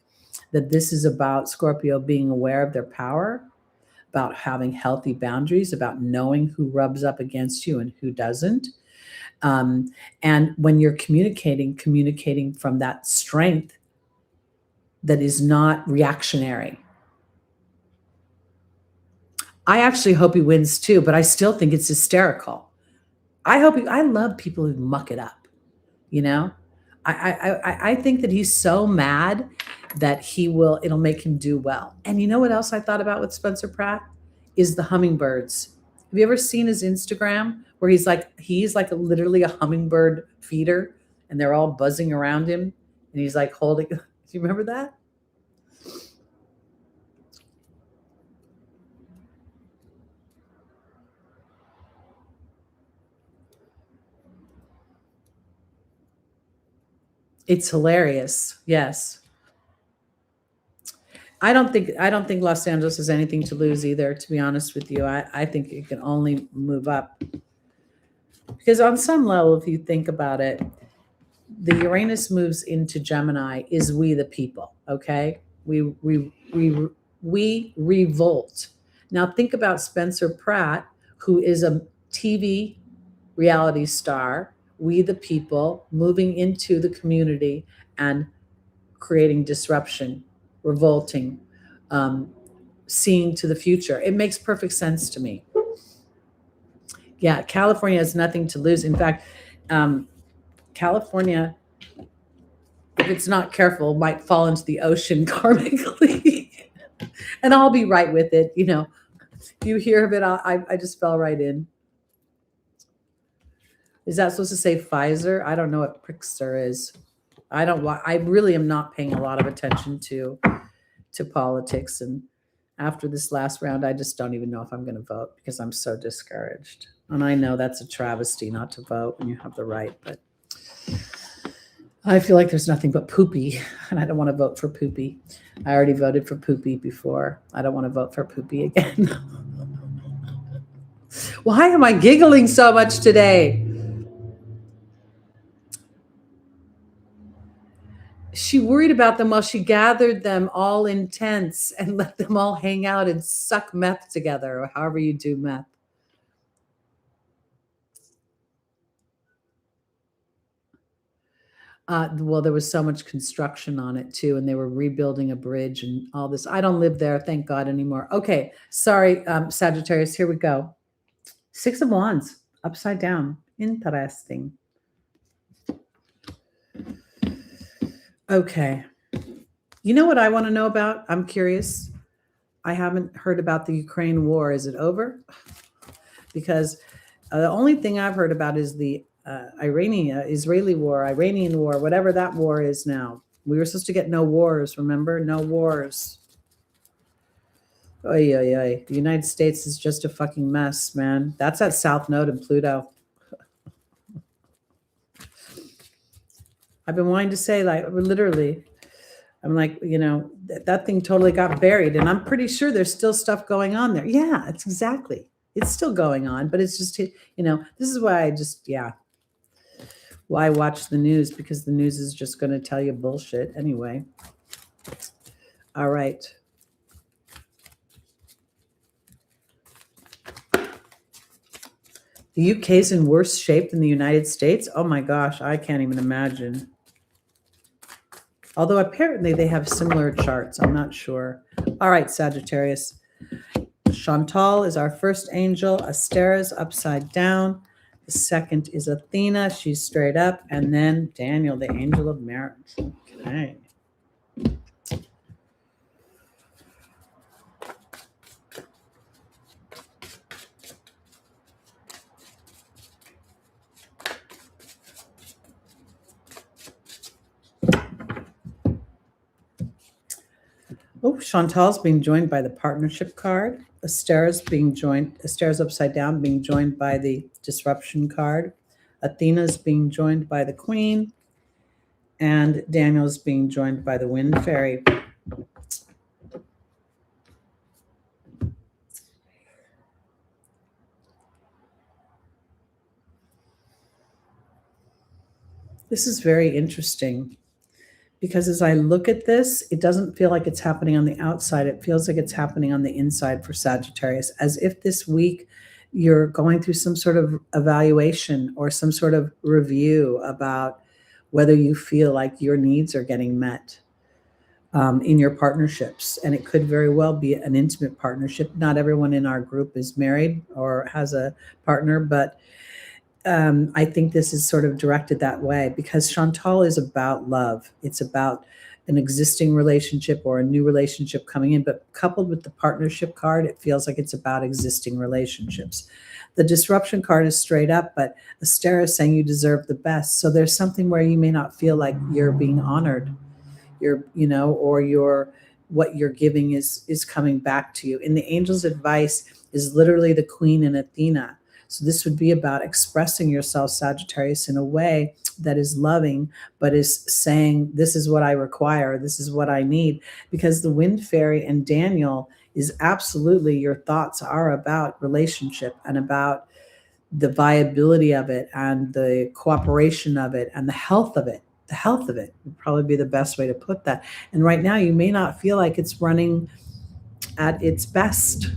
Speaker 1: that this is about Scorpio being aware of their power, about having healthy boundaries, about knowing who rubs up against you and who doesn't. And when you're communicating from that strength that is not reactionary. I actually hope he wins too, but I still think it's hysterical. I love people who muck it up, I think that he's so mad that it'll make him do well. And you know what else I thought about with Spencer Pratt is the hummingbirds. Have you ever seen his Instagram where he's like literally a hummingbird feeder and they're all buzzing around him and he's like holding, do you remember that? It's hilarious. Yes. I don't think Los Angeles has anything to lose either, to be honest with you. I think it can only move up. Because on some level, if you think about it, the Uranus moves into Gemini is we the people, okay? We revolt. Now think about Spencer Pratt, who is a TV reality star, we the people, moving into the community and creating disruption, revolting, seeing to the future. It makes perfect sense to me. Yeah, California has nothing to lose. In fact, California, if it's not careful, might fall into the ocean karmically. And I'll be right with it. If you hear of it, I just fell right in. Is that supposed to say Pfizer? I don't know what Prickster is. I really am not paying a lot of attention to politics. And after this last round, I just don't even know if I'm going to vote because I'm so discouraged. And I know that's a travesty not to vote when you have the right, but I feel like there's nothing but poopy, and I don't want to vote for poopy. I already voted for poopy before. I don't want to vote for poopy again. Why am I giggling so much today? She worried about them while she gathered them all in tents and let them all hang out and suck meth together, or however you do meth. Well, there was so much construction on it too, and they were rebuilding a bridge and all this. I don't live there, thank God, anymore. Okay, sorry, Sagittarius, here we go. 6 of Wands, upside down. Interesting. Okay. You know what I want to know about? I'm curious. I haven't heard about the Ukraine war. Is it over? Because the only thing I've heard about is the Iranian war, whatever that war is now. We were supposed to get no wars, remember? No wars. Oy, oy, oy. The United States is just a fucking mess, man. That's at South Node in Pluto. I've been wanting to say, like, literally, I'm like, that thing totally got buried. And I'm pretty sure there's still stuff going on there. Yeah, it's exactly. It's still going on, but it's just, this is why why watch the news? Because the news is just going to tell you bullshit anyway. All right. The UK is in worse shape than the United States. Oh my gosh, I can't even imagine. Although apparently they have similar charts. I'm not sure. All right, Sagittarius. Chantal is our first angel. Astera's upside down. The second is Athena. She's straight up. And then Daniel, the angel of marriage. Okay. Oh, Chantal's being joined by the partnership card. Astera's upside down, being joined by the disruption card. Athena's being joined by the queen. And Daniel's being joined by the wind fairy. This is very interesting because as I look at this, it doesn't feel like it's happening on the outside. It feels like it's happening on the inside for Sagittarius, as if this week you're going through some sort of evaluation or some sort of review about whether you feel like your needs are getting met in your partnerships. And it could very well be an intimate partnership. Not everyone in our group is married or has a partner, but I think this is sort of directed that way because Chantal is about love. It's about an existing relationship or a new relationship coming in, but coupled with the partnership card, it feels like it's about existing relationships. The disruption card is straight up, but Astera is saying you deserve the best. So there's something where you may not feel like you're being honored, or what you're giving is coming back to you. And the angel's advice is literally the queen and Athena. So this would be about expressing yourself, Sagittarius, in a way that is loving, but is saying, this is what I require, this is what I need. Because the wind fairy and Daniel is absolutely, your thoughts are about relationship and about the viability of it and the cooperation of it and the health of it. The health of it would probably be the best way to put that. And right now you may not feel like it's running at its best.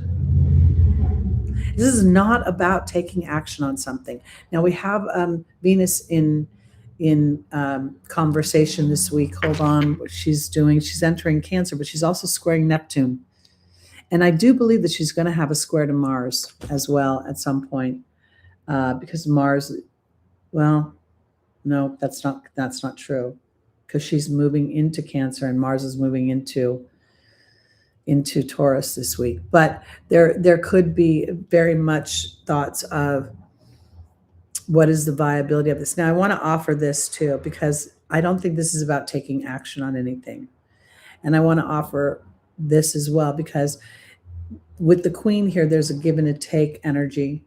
Speaker 1: This is not about taking action on something. Now we have Venus in conversation this week. Hold on, what she's doing. She's entering Cancer, but she's also squaring Neptune. And I do believe that she's going to have a square to Mars as well at some point, because Mars, well, no, that's not true, because she's moving into Cancer and Mars is moving into Taurus this week. But there could be very much thoughts of what is the viability of this. Now I want to offer this too, because I don't think this is about taking action on anything. And I want to offer this as well, because with the queen here, there's a give and a take energy.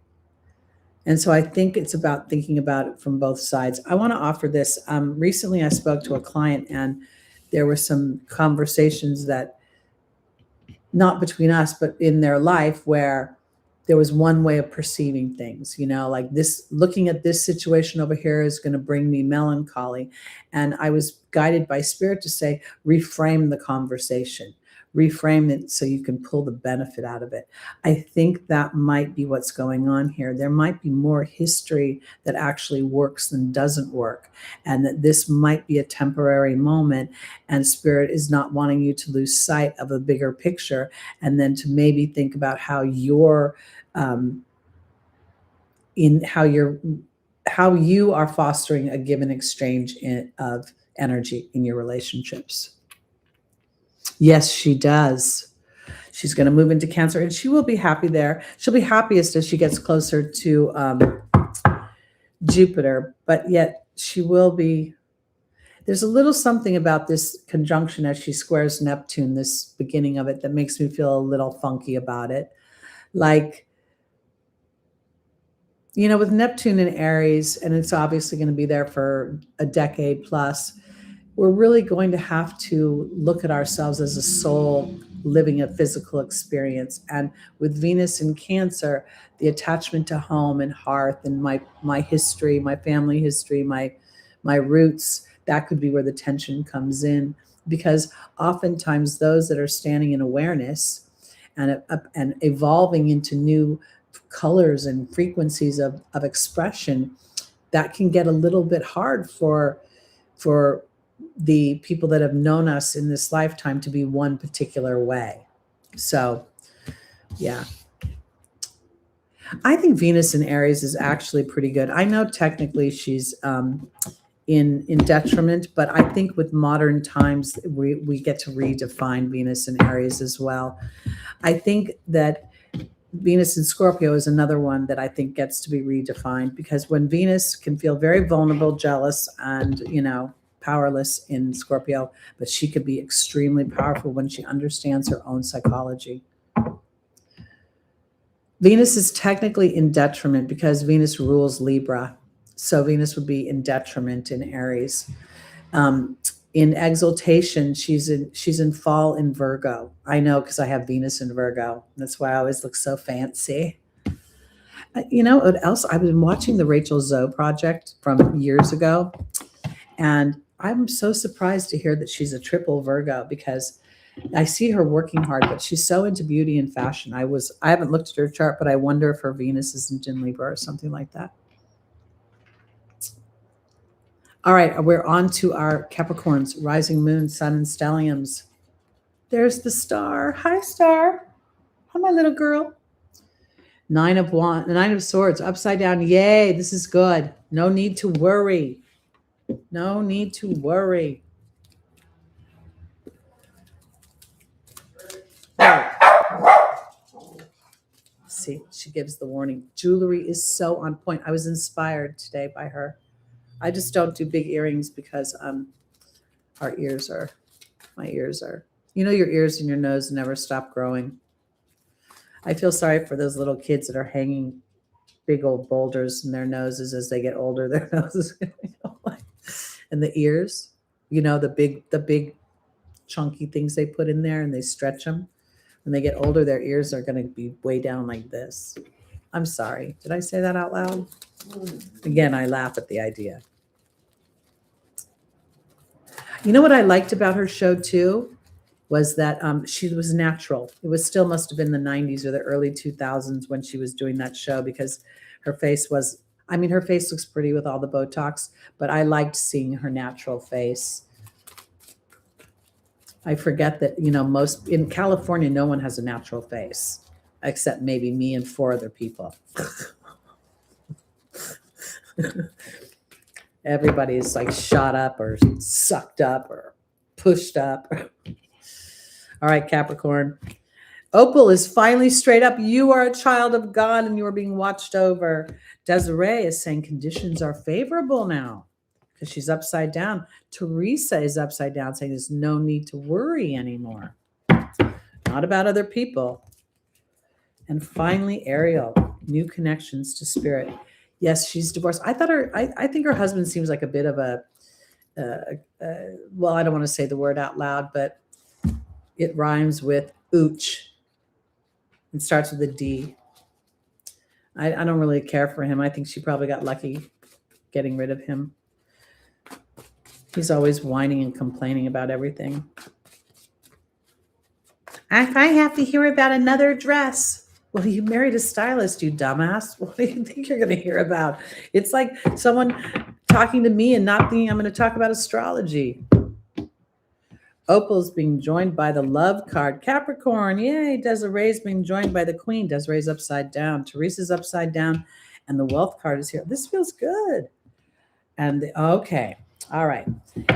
Speaker 1: And so I think it's about thinking about it from both sides. I want to offer this. Recently I spoke to a client and there were some conversations that, not between us, but in their life, where there was one way of perceiving things, like this, looking at this situation over here is going to bring me melancholy. And I was guided by spirit to say, reframe the conversation, reframe it so you can pull the benefit out of it. I think that might be what's going on here. There might be more history that actually works than doesn't work, and that this might be a temporary moment, and spirit is not wanting you to lose sight of a bigger picture, and then to maybe think about how you're how you are fostering a give and exchange of energy in your relationships. Yes, she does. She's going to move into Cancer, and she will be happy there. She'll be happiest as she gets closer to Jupiter, but yet she will be. There's a little something about this conjunction as she squares Neptune, this beginning of it, that makes me feel a little funky about it. Like, with Neptune in Aries, and it's obviously going to be there for a decade plus, we're really going to have to look at ourselves as a soul living a physical experience. And with Venus in Cancer, the attachment to home and hearth and my history, my family history, my roots, that could be where the tension comes in. Because oftentimes those that are standing in awareness and evolving into new colors and frequencies of expression, that can get a little bit hard for the people that have known us in this lifetime to be one particular way. So, yeah. I think Venus in Aries is actually pretty good. I know technically she's in detriment, but I think with modern times, we get to redefine Venus in Aries as well. I think that Venus in Scorpio is another one that I think gets to be redefined, because when Venus can feel very vulnerable, jealous, and, powerless in Scorpio, but she could be extremely powerful when she understands her own psychology. Venus is technically in detriment because Venus rules Libra. So Venus would be in detriment in Aries. In exaltation, she's in fall in Virgo. I know, because I have Venus in Virgo. That's why I always look so fancy. What else? I've been watching the Rachel Zoe project from years ago, and I'm so surprised to hear that she's a triple Virgo, because I see her working hard, but she's so into beauty and fashion. I haven't looked at her chart, but I wonder if her Venus isn't in Libra or something like that. All right, we're on to our Capricorns, rising moon, sun, and stelliums. There's the star. Hi, star. Hi, my little girl. Nine of Swords, upside down. Yay, this is good. No need to worry. No need to worry. See, she gives the warning. Jewelry is so on point. I was inspired today by her. I just don't do big earrings because my ears are, your ears and your nose never stop growing. I feel sorry for those little kids that are hanging big old boulders in their noses as they get older. Their noses, and the ears, the big chunky things they put in there and they stretch them. When they get older, their ears are going to be way down like this. I'm sorry. Did I say that out loud? Again, I laugh at the idea. You know what I liked about her show too? Was that she was natural. It must have been the 90s or the early 2000s when she was doing that show, because her face looks pretty with all the Botox, but I liked seeing her natural face. I forget that, most in California, no one has a natural face except maybe me and 4 other people. Everybody is like shot up or sucked up or pushed up. All right, Capricorn. Opal is finally straight up. You are a child of God and you are being watched over. Desiree is saying conditions are favorable now because she's upside down. Teresa is upside down, saying there's no need to worry anymore. Not about other people. And finally, Ariel, new connections to spirit. Yes, she's divorced. I think her husband seems like a bit of a, well, I don't want to say the word out loud, but it rhymes with ooch. It starts with a D. I don't really care for him. I think she probably got lucky getting rid of him. He's always whining and complaining about everything. If I have to hear about another dress. Well, you married a stylist, you dumbass. What do you think you're going to hear about? It's like someone talking to me and not thinking I'm going to talk about astrology. Opal's being joined by the love card. Capricorn, yay. Desiree's being joined by the queen. Desiree's upside down. Teresa's upside down. And the wealth card is here. This feels good. And okay. All right.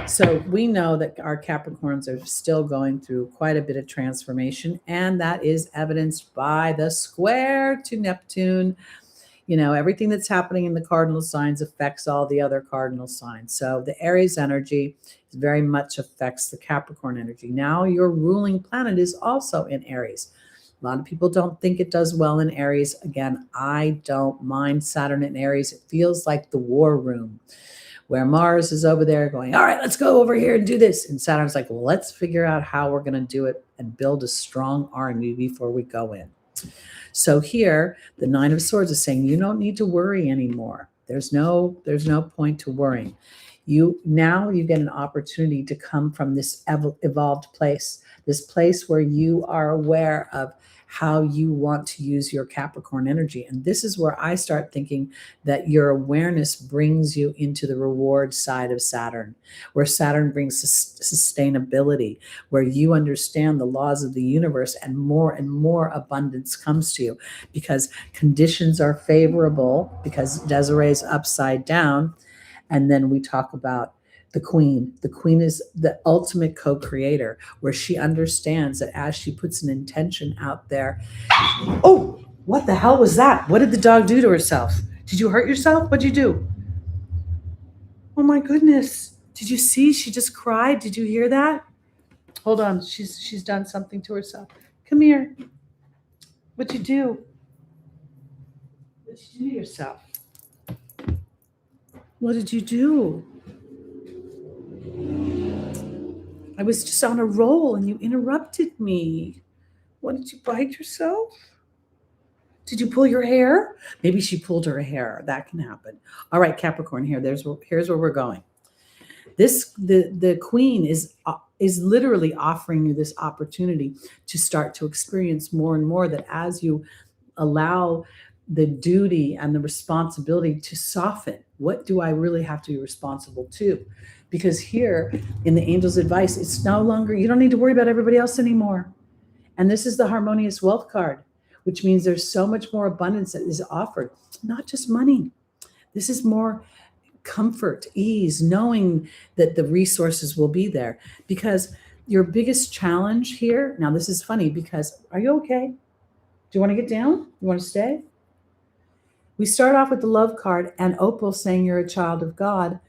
Speaker 1: So we know that our Capricorns are still going through quite a bit of transformation. And that is evidenced by the square to Neptune. everything that's happening in the cardinal signs affects all the other cardinal signs. So the Aries energy very much affects the Capricorn energy. Now your ruling planet is also in Aries. A lot of people don't think it does well in Aries. Again, I don't mind Saturn in Aries. It feels like the war room where Mars is over there going, all right, let's go over here and do this. And Saturn's like, well, let's figure out how we're going to do it and build a strong army before we go in. So here, the Nine of Swords is saying you don't need to worry anymore. There's no point to worrying. You get an opportunity to come from this evolved place, this place where you are aware of how you want to use your Capricorn energy. And this is where I start thinking that your awareness brings you into the reward side of Saturn, where Saturn brings sustainability, where you understand the laws of the universe and more abundance comes to you because conditions are favorable, because Desiree is upside down. And then we talk about the Queen. The Queen is the ultimate co-creator, where she understands that as she puts an intention out there. Oh, what the hell was that? What did the dog do to herself? Did you hurt yourself? What'd you do? Oh my goodness. Did you see? She just cried. Did you hear that? Hold on. She's done something to herself. Come here. What'd you do? What'd you do to yourself? What did you do? I was just on a roll and you interrupted me. What, did you bite yourself? Did you pull your hair? Maybe she pulled her hair. That can happen. All right, Capricorn here. Here's where we're going. The Queen is literally offering you this opportunity to start to experience more and more, that as you allow the duty and the responsibility to soften. What do I really have to be responsible to? Because here in the angel's advice, it's no longer, you don't need to worry about everybody else anymore. And this is the harmonious wealth card, which means there's so much more abundance that is offered, not just money. This is more comfort, ease, knowing that the resources will be there. Because your biggest challenge here, now this is funny because, are you okay? Do you want to get down? You want to stay? We start off with the love card and Opal saying you're a child of God.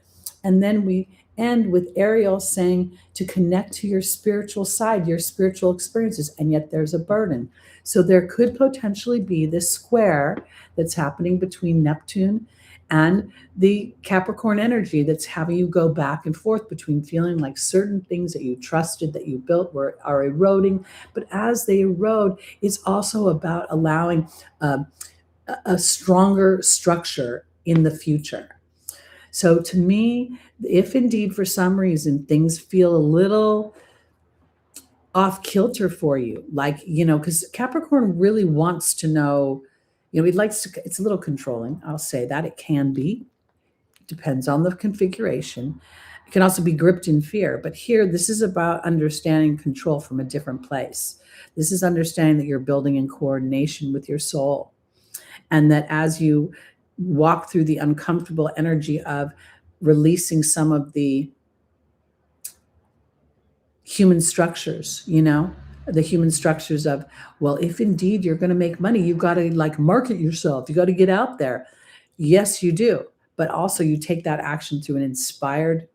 Speaker 1: And then we end with Ariel saying to connect to your spiritual side, your spiritual experiences. And yet there's a burden. So there could potentially be this square that's happening between Neptune and the Capricorn energy that's having you go back and forth between feeling like certain things that you trusted, that you built are eroding. But as they erode, it's also about allowing a stronger structure in the future. So to me, if indeed for some reason things feel a little off kilter for you, like, because Capricorn really wants to know, it likes to, it's a little controlling. I'll say that it can be, depends on the configuration. It can also be gripped in fear. But here, this is about understanding control from a different place. This is understanding that you're building in coordination with your soul. And that as you walk through the uncomfortable energy of releasing some of the human structures, the human structures of, well, if indeed you're going to make money, you've got to market yourself. You got to get out there. Yes, you do. But also you take that action through an inspired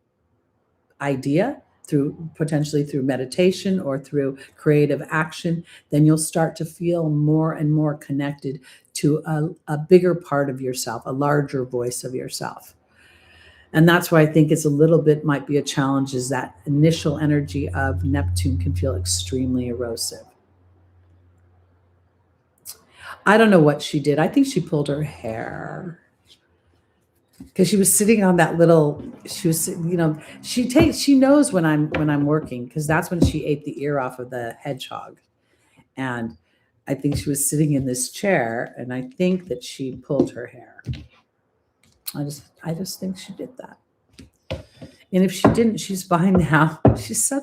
Speaker 1: idea, potentially through meditation or through creative action, then you'll start to feel more and more connected to a bigger part of yourself, a larger voice of yourself. And that's why I think it's a little bit might be a challenge, is that initial energy of Neptune can feel extremely erosive. I don't know what she did. I think she pulled her hair. Because she was sitting on that little, she knows when I'm working, because that's when she ate the ear off of the hedgehog. And I think she was sitting in this chair, and I think that she pulled her hair. I just think she did that. And if she didn't, she's fine now. She's so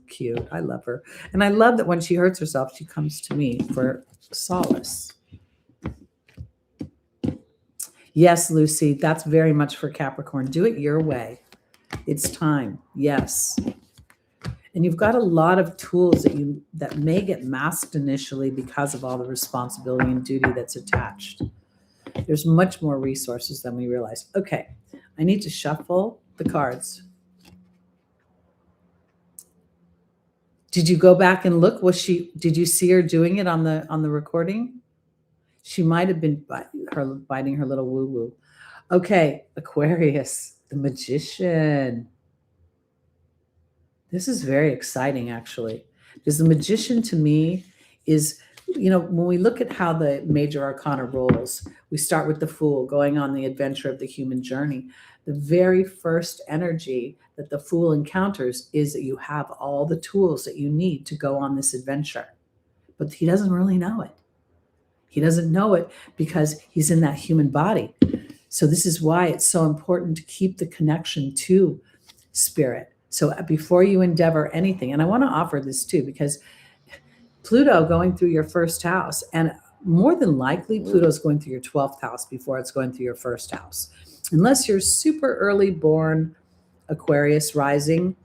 Speaker 1: cute. I love her. And I love that when she hurts herself, she comes to me for solace. Yes, Lucy, that's very much for Capricorn. Do it your way. It's time. Yes. And you've got a lot of tools that may get masked initially because of all the responsibility and duty that's attached. There's much more resources than we realize. Okay, I need to shuffle the cards. Did you go back and look? Did you see her doing it on the recording? She might have been biting her little woo-woo. Okay, Aquarius, the Magician. This is very exciting, actually, because the Magician to me is, when we look at how the major arcana rolls, we start with the Fool going on the adventure of the human journey. The very first energy that the Fool encounters is that you have all the tools that you need to go on this adventure. But he doesn't really know it. He doesn't know it because he's in that human body. So this is why it's so important to keep the connection to spirit. So before you endeavor anything, and I want to offer this too, because Pluto going through your first house, and more than likely Pluto's going through your 12th house before it's going through your first house. Unless you're super early born Aquarius rising,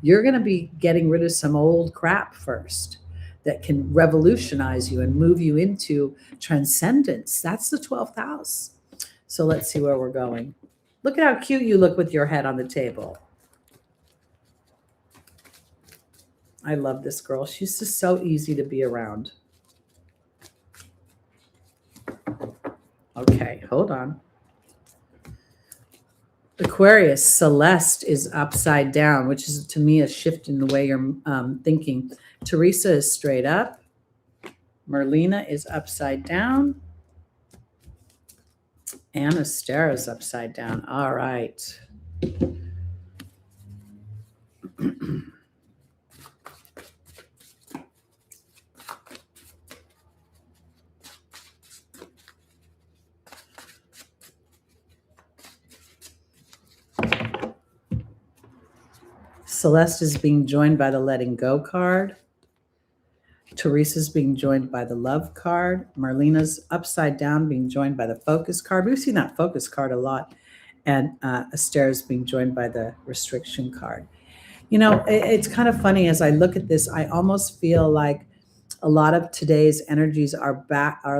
Speaker 1: you're going to be getting rid of some old crap first that can revolutionize you and move you into transcendence. That's the 12th house. So let's see where we're going. Look at how cute you look with your head on the table. I love this girl. She's just so easy to be around. Okay, hold on. Aquarius, Celeste is upside down, which is to me a shift in the way you're thinking. Teresa is straight up. Merlina is upside down. And Astera is upside down. All right. Celeste is being joined by the letting go card. Teresa's being joined by the love card. Marlena's upside down being joined by the focus card. We've seen that focus card a lot. And Astera's being joined by the restriction card. It's kind of funny as I look at this, I almost feel like a lot of today's energies are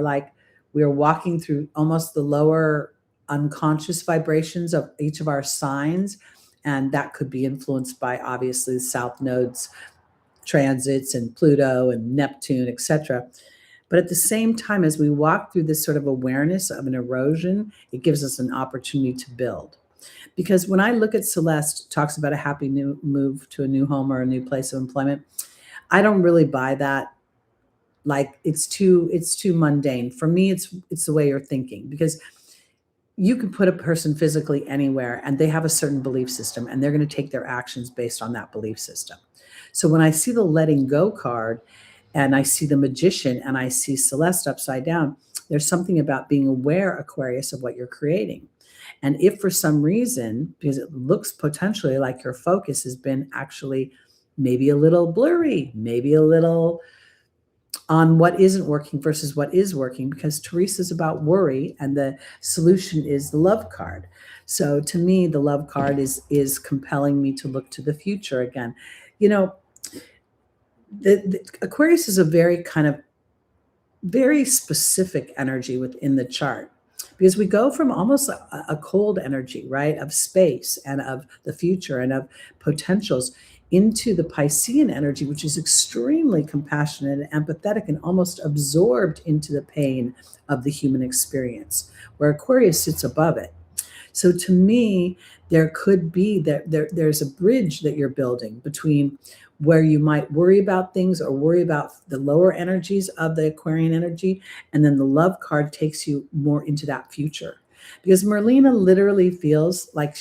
Speaker 1: like we're walking through almost the lower unconscious vibrations of each of our signs. And that could be influenced by obviously the South Node's transits and Pluto and Neptune, etc. But at the same time, as we walk through this sort of awareness of an erosion, it gives us an opportunity to build. Because when I look at Celeste, talks about a happy new move to a new home or a new place of employment, I don't really buy that. Like it's too mundane. For me, it's the way you're thinking, because you can put a person physically anywhere and they have a certain belief system and they're going to take their actions based on that belief system. So when I see the letting go card and I see the Magician and I see Celeste upside down, there's something about being aware, Aquarius, of what you're creating. And if for some reason, because it looks potentially like your focus has been actually maybe a little blurry, maybe a little on what isn't working versus what is working, because Teresa's about worry and the solution is the love card. So to me, the love card is compelling me to look to the future again. The Aquarius is a very kind of very specific energy within the chart, because we go from almost a cold energy, right, of space and of the future and of potentials into the Piscean energy, which is extremely compassionate and empathetic and almost absorbed into the pain of the human experience, where Aquarius sits above it. So to me, there could be there's a bridge that you're building between where you might worry about things or worry about the lower energies of the Aquarian energy, and then the love card takes you more into that future. Because Merlina literally feels like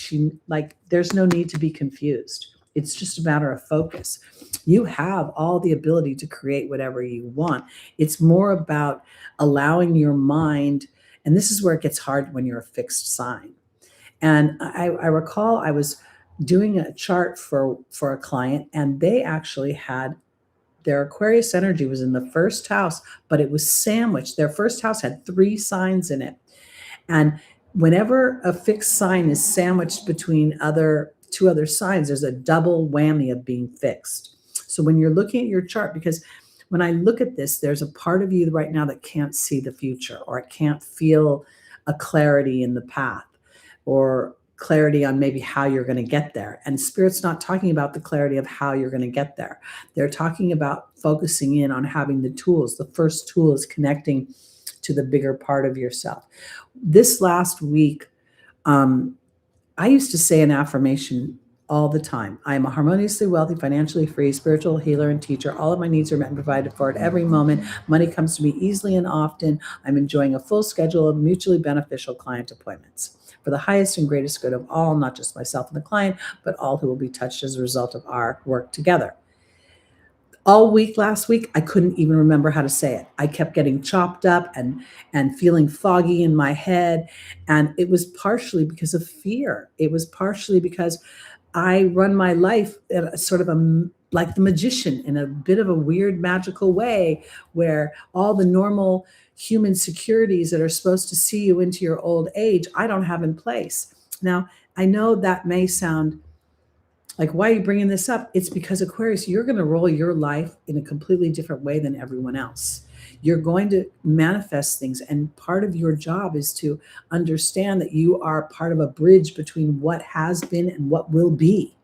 Speaker 1: there's no need to be confused. It's just a matter of focus. You have all the ability to create whatever you want. It's more about allowing your mind, and this is where it gets hard when you're a fixed sign. And I recall I was doing a chart for a client, and they actually had their Aquarius energy was in the first house, but it was sandwiched. Their first house had 3 signs in it. And whenever a fixed sign is sandwiched between 2 other signs, there's a double whammy of being fixed. So when you're looking at your chart, because when I look at this, there's a part of you right now that can't see the future, or it can't feel a clarity in the path, or clarity on maybe how you're going to get there. And Spirit's not talking about the clarity of how you're going to get there. They're talking about focusing in on having the tools. The first tool is connecting to the bigger part of yourself. This last week, I used to say an affirmation all the time. I am a harmoniously wealthy, financially free, spiritual healer and teacher. All of my needs are met and provided for at every moment. Money comes to me easily and often. I'm enjoying a full schedule of mutually beneficial client appointments for the highest and greatest good of all, not just myself and the client, but all who will be touched as a result of our work together. All week last week, I couldn't even remember how to say it. I kept getting chopped up and feeling foggy in my head. And it was partially because of fear. It was partially because I run my life in a sort of like the magician, in a bit of a weird magical way, where all the normal human securities that are supposed to see you into your old age, I don't have in place. Now, I know that may sound like, why are you bringing this up? It's because, Aquarius, you're going to roll your life in a completely different way than everyone else. You're going to manifest things. And part of your job is to understand that you are part of a bridge between what has been and what will be.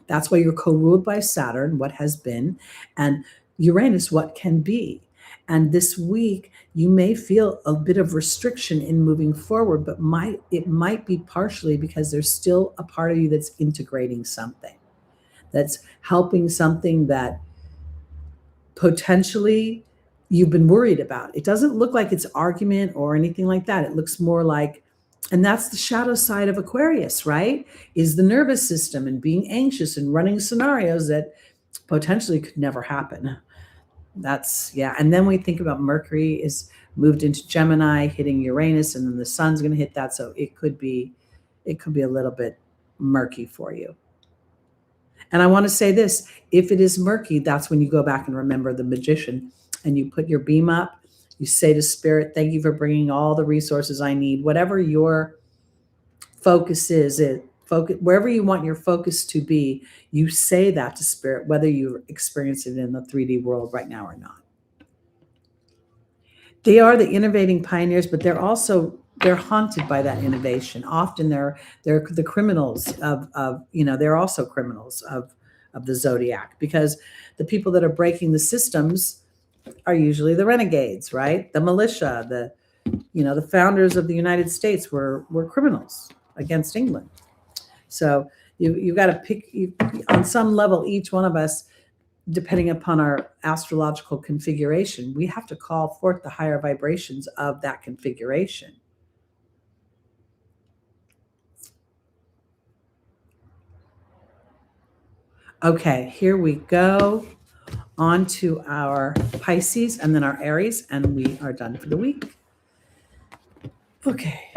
Speaker 1: That's why you're co-ruled by Saturn, what has been, and Uranus, what can be. And this week, you may feel a bit of restriction in moving forward, but it might be partially because there's still a part of you that's integrating something, that's helping something that potentially you've been worried about. It doesn't look like it's argument or anything like that. It looks more like, and that's the shadow side of Aquarius, right? Is the nervous system and being anxious and running scenarios that potentially could never happen. That's, yeah. And then we think about Mercury is moved into Gemini, hitting Uranus, and then the sun's going to hit that. So it could be a little bit murky for you. And I want to say this, if it is murky, that's when you go back and remember the magician and you put your beam up, you say to Spirit, thank you for bringing all the resources I need. Whatever your focus is, wherever you want your focus to be, you say that to Spirit, whether you experience it in the 3D world right now or not. They are the innovating pioneers, but they're haunted by that innovation. Often they're the criminals of they're also criminals of the Zodiac, because the people that are breaking the systems are usually the renegades, right? The militia, the founders of the United States were criminals against England. So you've got to pick, on some level, each one of us, depending upon our astrological configuration, we have to call forth the higher vibrations of that configuration. Okay, here we go. On to our Pisces and then our Aries, and we are done for the week. Okay.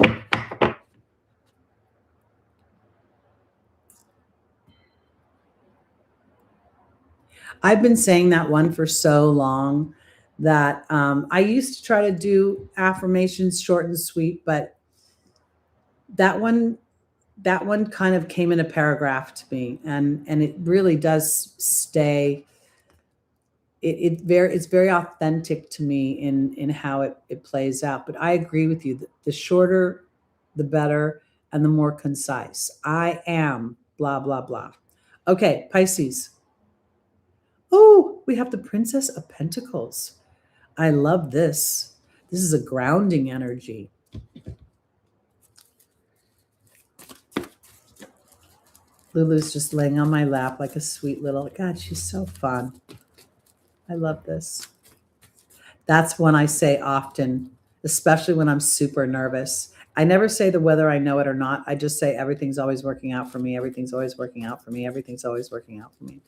Speaker 1: I've been saying that one for so long that I used to try to do affirmations short and sweet, but that one kind of came in a paragraph to me, and it really does stay. It's very authentic to me in how it plays out. But I agree with you. The shorter, the better, and the more concise. I am blah, blah, blah. Okay, Pisces. Oh, we have the Princess of Pentacles. I love this. This is a grounding energy. Lulu's just laying on my lap like a sweet little, God, she's so fun. I love this. That's one I say often, especially when I'm super nervous. I never say the whether I know it or not. I just say everything's always working out for me. Everything's always working out for me. Everything's always working out for me.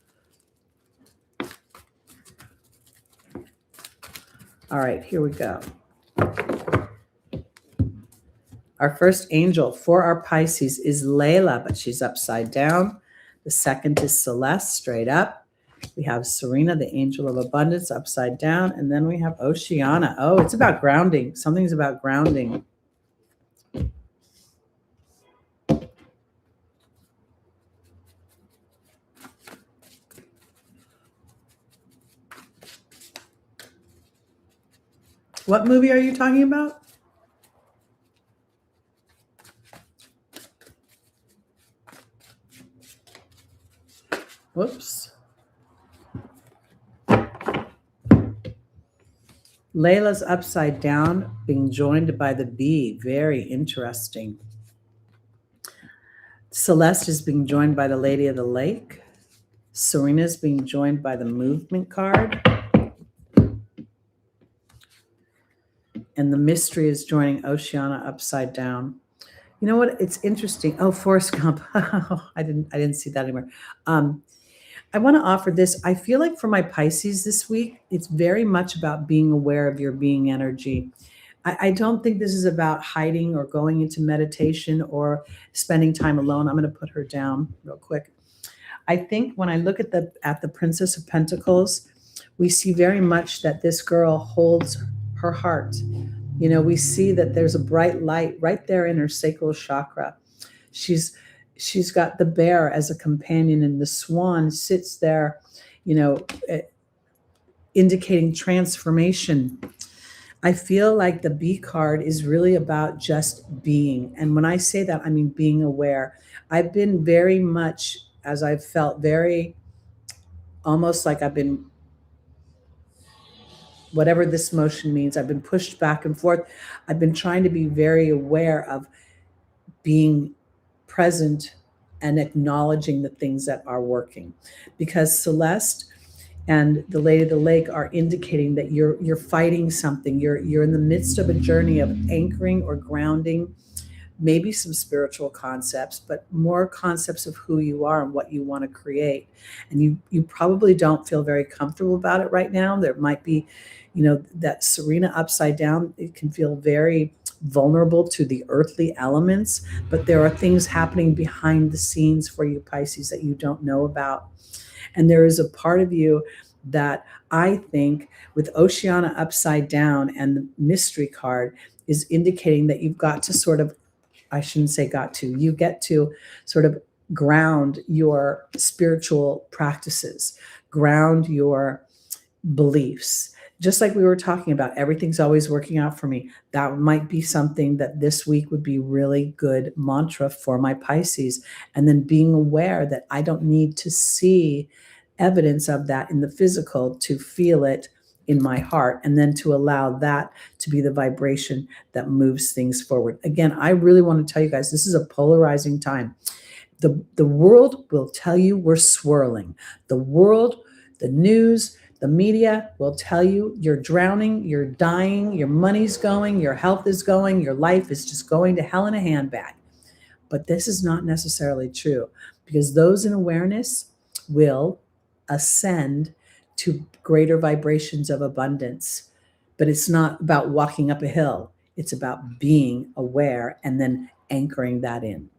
Speaker 1: All right, here we go. Our first angel for our Pisces is Layla, but she's upside down. The second is Celeste, straight up. We have Serena, the angel of abundance, upside down. And then we have Oceana. Oh, it's about grounding. Something's about grounding. What movie are you talking about? Layla's upside down, being joined by the bee. Very interesting. Celeste is being joined by the Lady of the Lake. Serena is being joined by the Movement card. And the Mystery is joining Oceana upside down. You know what? It's interesting. Oh, Forrest Gump. I didn't see that anymore. I want to offer this. I feel like for my Pisces this week, it's very much about being aware of your being energy. I don't think this is about hiding or going into meditation or spending time alone. I'm going to put her down real quick. I think when I look at the Princess of Pentacles, we see very much that this girl holds her heart. You know, we see that there's a bright light right there in her sacral chakra. She's got the bear as a companion, and the swan sits there, you know, indicating transformation. I feel like the bee card is really about just being. And when I say that, I mean being aware. I've been very much, as I've felt, very almost like I've been, whatever this motion means, I've been pushed back and forth. I've been trying to be very aware of being present and acknowledging the things that are working. Because Celeste and the Lady of the Lake are indicating that you're fighting something. You're in the midst of a journey of anchoring or grounding, maybe some spiritual concepts, but more concepts of who you are and what you want to create. And you probably don't feel very comfortable about it right now. There might be, you know, that Serena upside down, it can feel very vulnerable to the earthly elements, but there are things happening behind the scenes for you, Pisces, that you don't know about. And there is a part of you that I think with Oceana upside down and the Mystery card is indicating that you've got to sort of, I shouldn't say got to, you get to sort of ground your spiritual practices, ground your beliefs. Just like we were talking about, everything's always working out for me. That might be something that this week would be really good mantra for my Pisces. And then being aware that I don't need to see evidence of that in the physical to feel it in my heart, and then to allow that to be the vibration that moves things forward. Again, I really want to tell you guys, this is a polarizing time. The world will tell you we're swirling. The world, the news, the media will tell you you're drowning, you're dying, your money's going, your health is going, your life is just going to hell in a handbag. But this is not necessarily true, because those in awareness will ascend to greater vibrations of abundance. But it's not about walking up a hill. It's about being aware and then anchoring that in.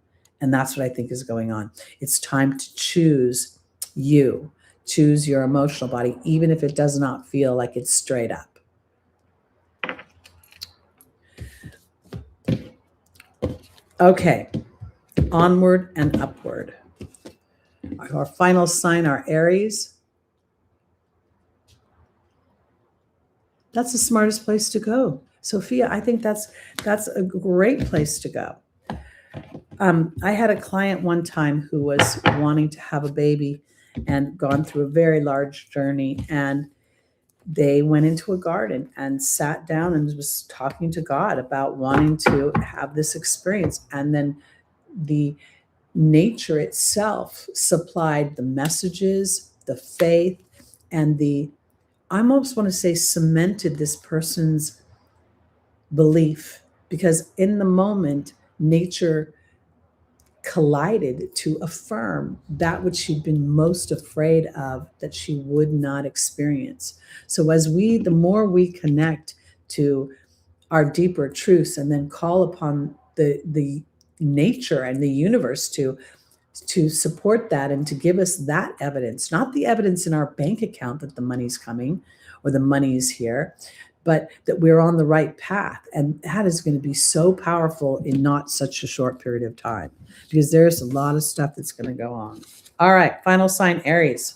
Speaker 1: And that's what I think is going on. It's time to choose you. Choose your emotional body, even if it does not feel like it's straight up. Okay, onward and upward. Our final sign, our Aries. That's the smartest place to go. Sophia, I think that's a great place to go. I had a client one time who was wanting to have a baby and gone through a very large journey, and they went into a garden and sat down and was talking to God about wanting to have this experience. And then the nature itself supplied the messages, the faith, and I almost want to say cemented this person's belief, because in the moment, nature collided to affirm that which she'd been most afraid of that she would not experience. So the more we connect to our deeper truths and then call upon the nature and the universe to support that and to give us that evidence, not the evidence in our bank account that the money's coming or the money's here, but that we're on the right path. And that is going to be so powerful in not such a short period of time, because there's a lot of stuff that's going to go on. All right, final sign, Aries.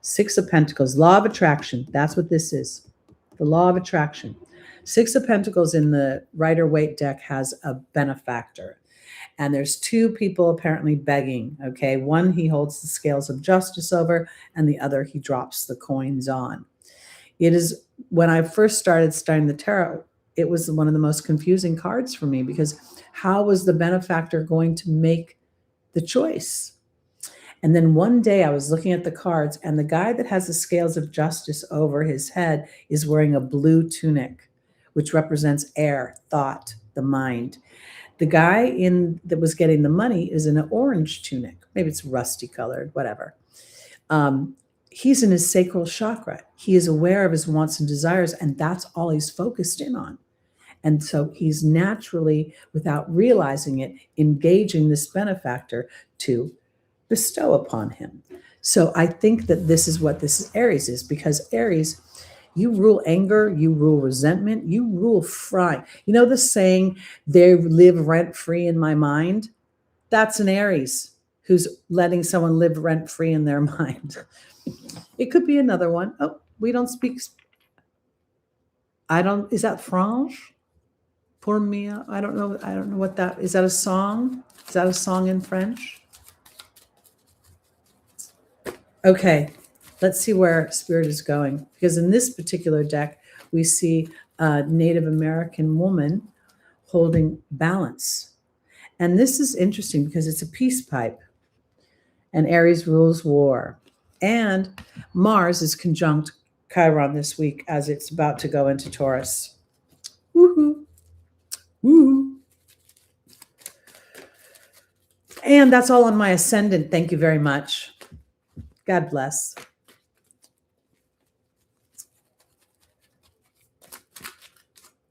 Speaker 1: Six of Pentacles, law of attraction. That's what this is, the law of attraction. Six of Pentacles in the Rider-Waite deck has a benefactor. And there's two people apparently begging, okay? One he holds the scales of justice over, and the other he drops the coins on. It is, when I first started studying the tarot, it was one of the most confusing cards for me, because how was the benefactor going to make the choice? And then one day I was looking at the cards, and the guy that has the scales of justice over his head is wearing a blue tunic, which represents air, thought, the mind. The guy that was getting the money is in an orange tunic. Maybe it's rusty colored, whatever. He's in his sacral chakra. He is aware of his wants and desires, and that's all he's focused in on. And so he's naturally, without realizing it, engaging this benefactor to bestow upon him. So I think that this is what this Aries is, because Aries, you rule anger, you rule resentment, you rule fry. You know the saying, they live rent-free in my mind? That's an Aries who's letting someone live rent-free in their mind. It could be another one. Oh, we don't speak. Is that French? Pour me, I don't know what that, is that a song? Is that a song in French? Okay, let's see where Spirit is going. Because in this particular deck, we see a Native American woman holding balance. And this is interesting because it's a peace pipe. And Aries rules war. And Mars is conjunct Chiron this week as it's about to go into Taurus. Woohoo! Woo! And that's all on my ascendant. Thank you very much. God bless.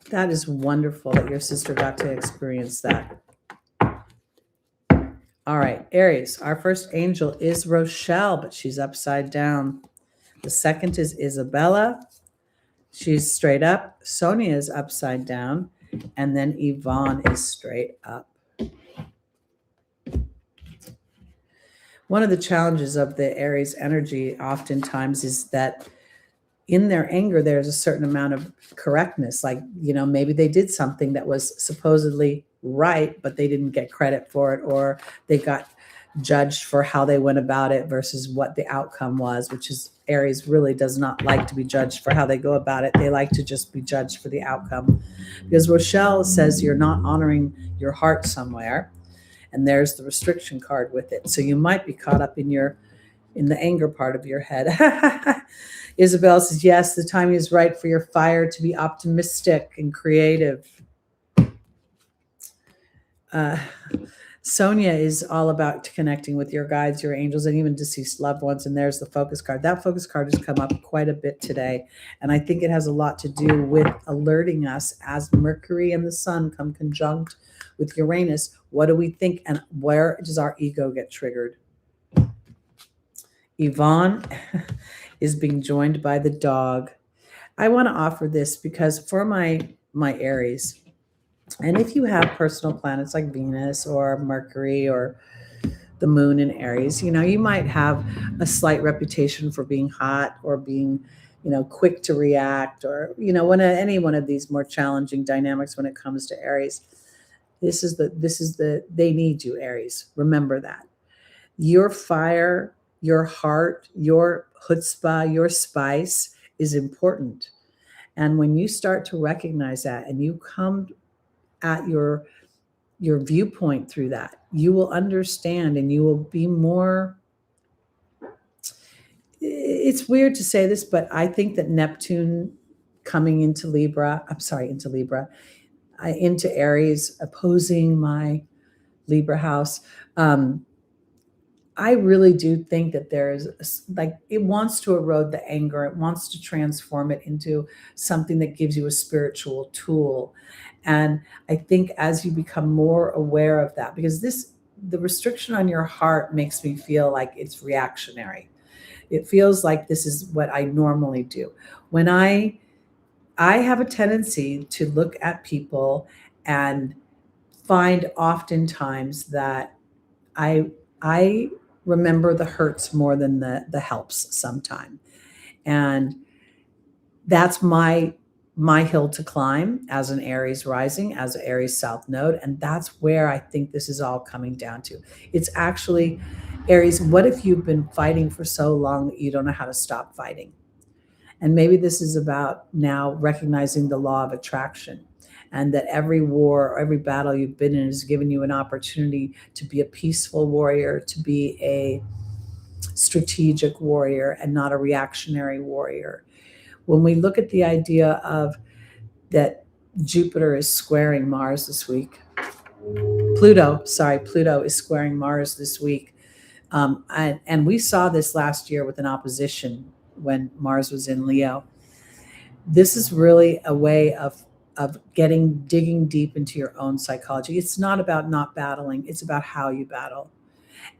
Speaker 1: That is wonderful that your sister got to experience that. All right, Aries, our first angel is Rochelle, but she's upside down. The second is Isabella. She's straight up. Sonia is upside down. And then Yvonne is straight up. One of the challenges of the Aries energy oftentimes is that in their anger, there's a certain amount of correctness. Like, maybe they did something that was supposedly right, but they didn't get credit for it, or they got judged for how they went about it versus what the outcome was, which is Aries really does not like to be judged for how they go about it. They like to just be judged for the outcome. Because Rochelle says you're not honoring your heart somewhere, and there's the restriction card with it. So you might be caught up in the anger part of your head. Isabel says, yes, the timing is right for your fire to be optimistic and creative. Sonia is all about connecting with your guides, your angels, and even deceased loved ones. And there's the focus card. That focus card has come up quite a bit today. And I think it has a lot to do with alerting us as Mercury and the sun come conjunct with Uranus. What do we think, and where does our ego get triggered? Yvonne is being joined by the dog. I want to offer this because for my Aries, and if you have personal planets like Venus or Mercury or the moon in Aries, you might have a slight reputation for being hot or being, quick to react, or, any one of these more challenging dynamics when it comes to Aries. This is they need you, Aries. Remember that. Your fire, your heart, your chutzpah, your spice is important. And when you start to recognize that and you come at your viewpoint through that, you will understand and you will be more. It's weird to say this, but I think that Neptune coming into Aries, opposing my Libra house, I really do think that it wants to erode the anger. It wants to transform it into something that gives you a spiritual tool. And I think as you become more aware of that, because the restriction on your heart makes me feel like it's reactionary. It feels like this is what I normally do. When I have a tendency to look at people and find oftentimes that I remember the hurts more than the helps sometime. And that's my hill to climb as an Aries rising, as an Aries South node. And that's where I think this is all coming down to. It's actually, Aries, what if you've been fighting for so long that you don't know how to stop fighting? And maybe this is about now recognizing the law of attraction, and that every war or every battle you've been in has given you an opportunity to be a peaceful warrior, to be a strategic warrior, and not a reactionary warrior. When we look at the idea of that Jupiter is squaring Mars this week, Pluto is squaring Mars this week. And we saw this last year with an opposition when Mars was in Leo. This is really a way of digging deep into your own psychology. It's not about not battling. It's about how you battle,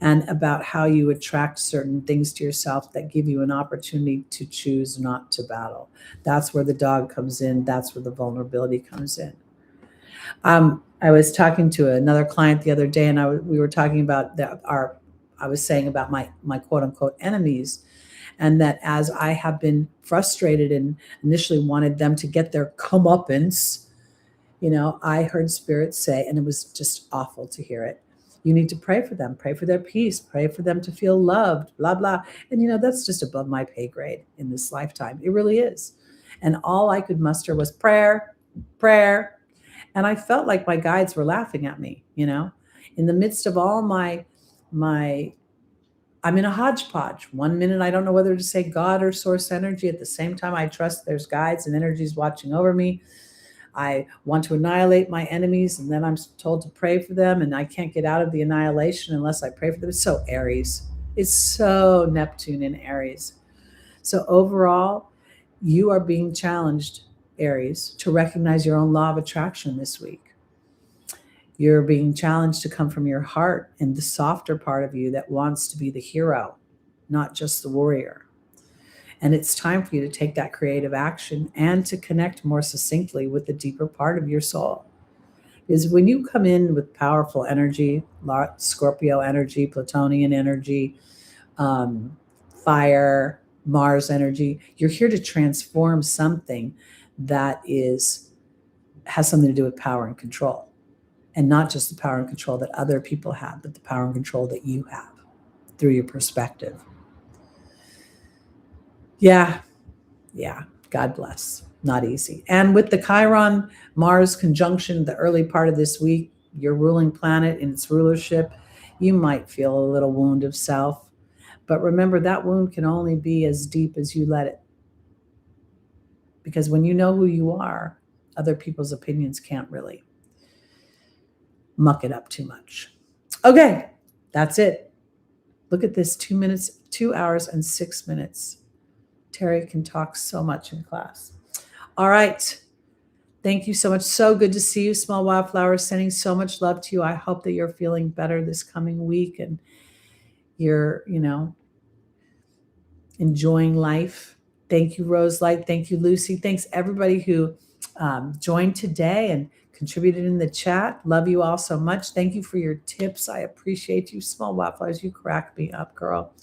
Speaker 1: and about how you attract certain things to yourself that give you an opportunity to choose not to battle. That's where the dog comes in. That's where the vulnerability comes in. I was talking to another client the other day, and we were talking about I was saying about my quote unquote enemies, and that as I have been frustrated and initially wanted them to get their comeuppance, I heard Spirit say, and it was just awful to hear it, you need to pray for them, pray for their peace, pray for them to feel loved, blah, blah. And, that's just above my pay grade in this lifetime. It really is. And all I could muster was prayer, prayer. And I felt like my guides were laughing at me, in the midst of all my, I'm in a hodgepodge. 1 minute, I don't know whether to say God or source energy. At the same time, I trust there's guides and energies watching over me. I want to annihilate my enemies, and then I'm told to pray for them, and I can't get out of the annihilation unless I pray for them. It's so Aries. It's so Neptune in Aries. So overall, you are being challenged, Aries, to recognize your own law of attraction this week. You're being challenged to come from your heart and the softer part of you that wants to be the hero, not just the warrior. And it's time for you to take that creative action and to connect more succinctly with the deeper part of your soul. Because when you come in with powerful energy, Scorpio energy, Plutonian energy, fire, Mars energy, you're here to transform something that has something to do with power and control. And not just the power and control that other people have, but the power and control that you have through your perspective. Yeah. God bless. Not easy. And with the Chiron Mars conjunction, the early part of this week, your ruling planet in its rulership, you might feel a little wound of self. But remember, that wound can only be as deep as you let it. Because when you know who you are, other people's opinions can't really muck it up too much. Okay, that's it. Look at this, 2 hours and 6 minutes. Terry can talk so much in class. All right. Thank you so much. So good to see you, Small Wildflowers. Sending so much love to you. I hope that you're feeling better this coming week and you're, enjoying life. Thank you, Rose Light. Thank you, Lucy. Thanks, everybody who joined today and contributed in the chat. Love you all so much. Thank you for your tips. I appreciate you, Small Wildflowers. You crack me up, girl.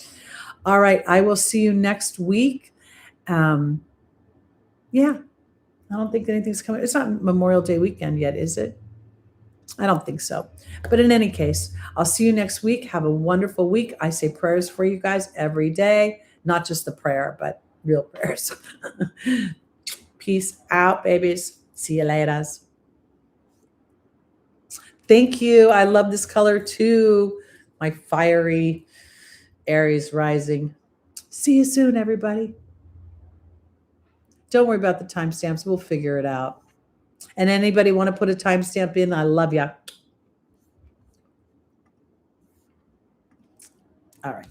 Speaker 1: All right. I will see you next week. I don't think anything's coming. It's not Memorial Day weekend yet, is it? I don't think so. But in any case, I'll see you next week. Have a wonderful week. I say prayers for you guys every day, not just the prayer, but real prayers. Peace out, babies. See you later. Thank you. I love this color too. My fiery Aries rising. See you soon, everybody. Don't worry about the timestamps. We'll figure it out. And anybody want to put a timestamp in? I love ya. All right.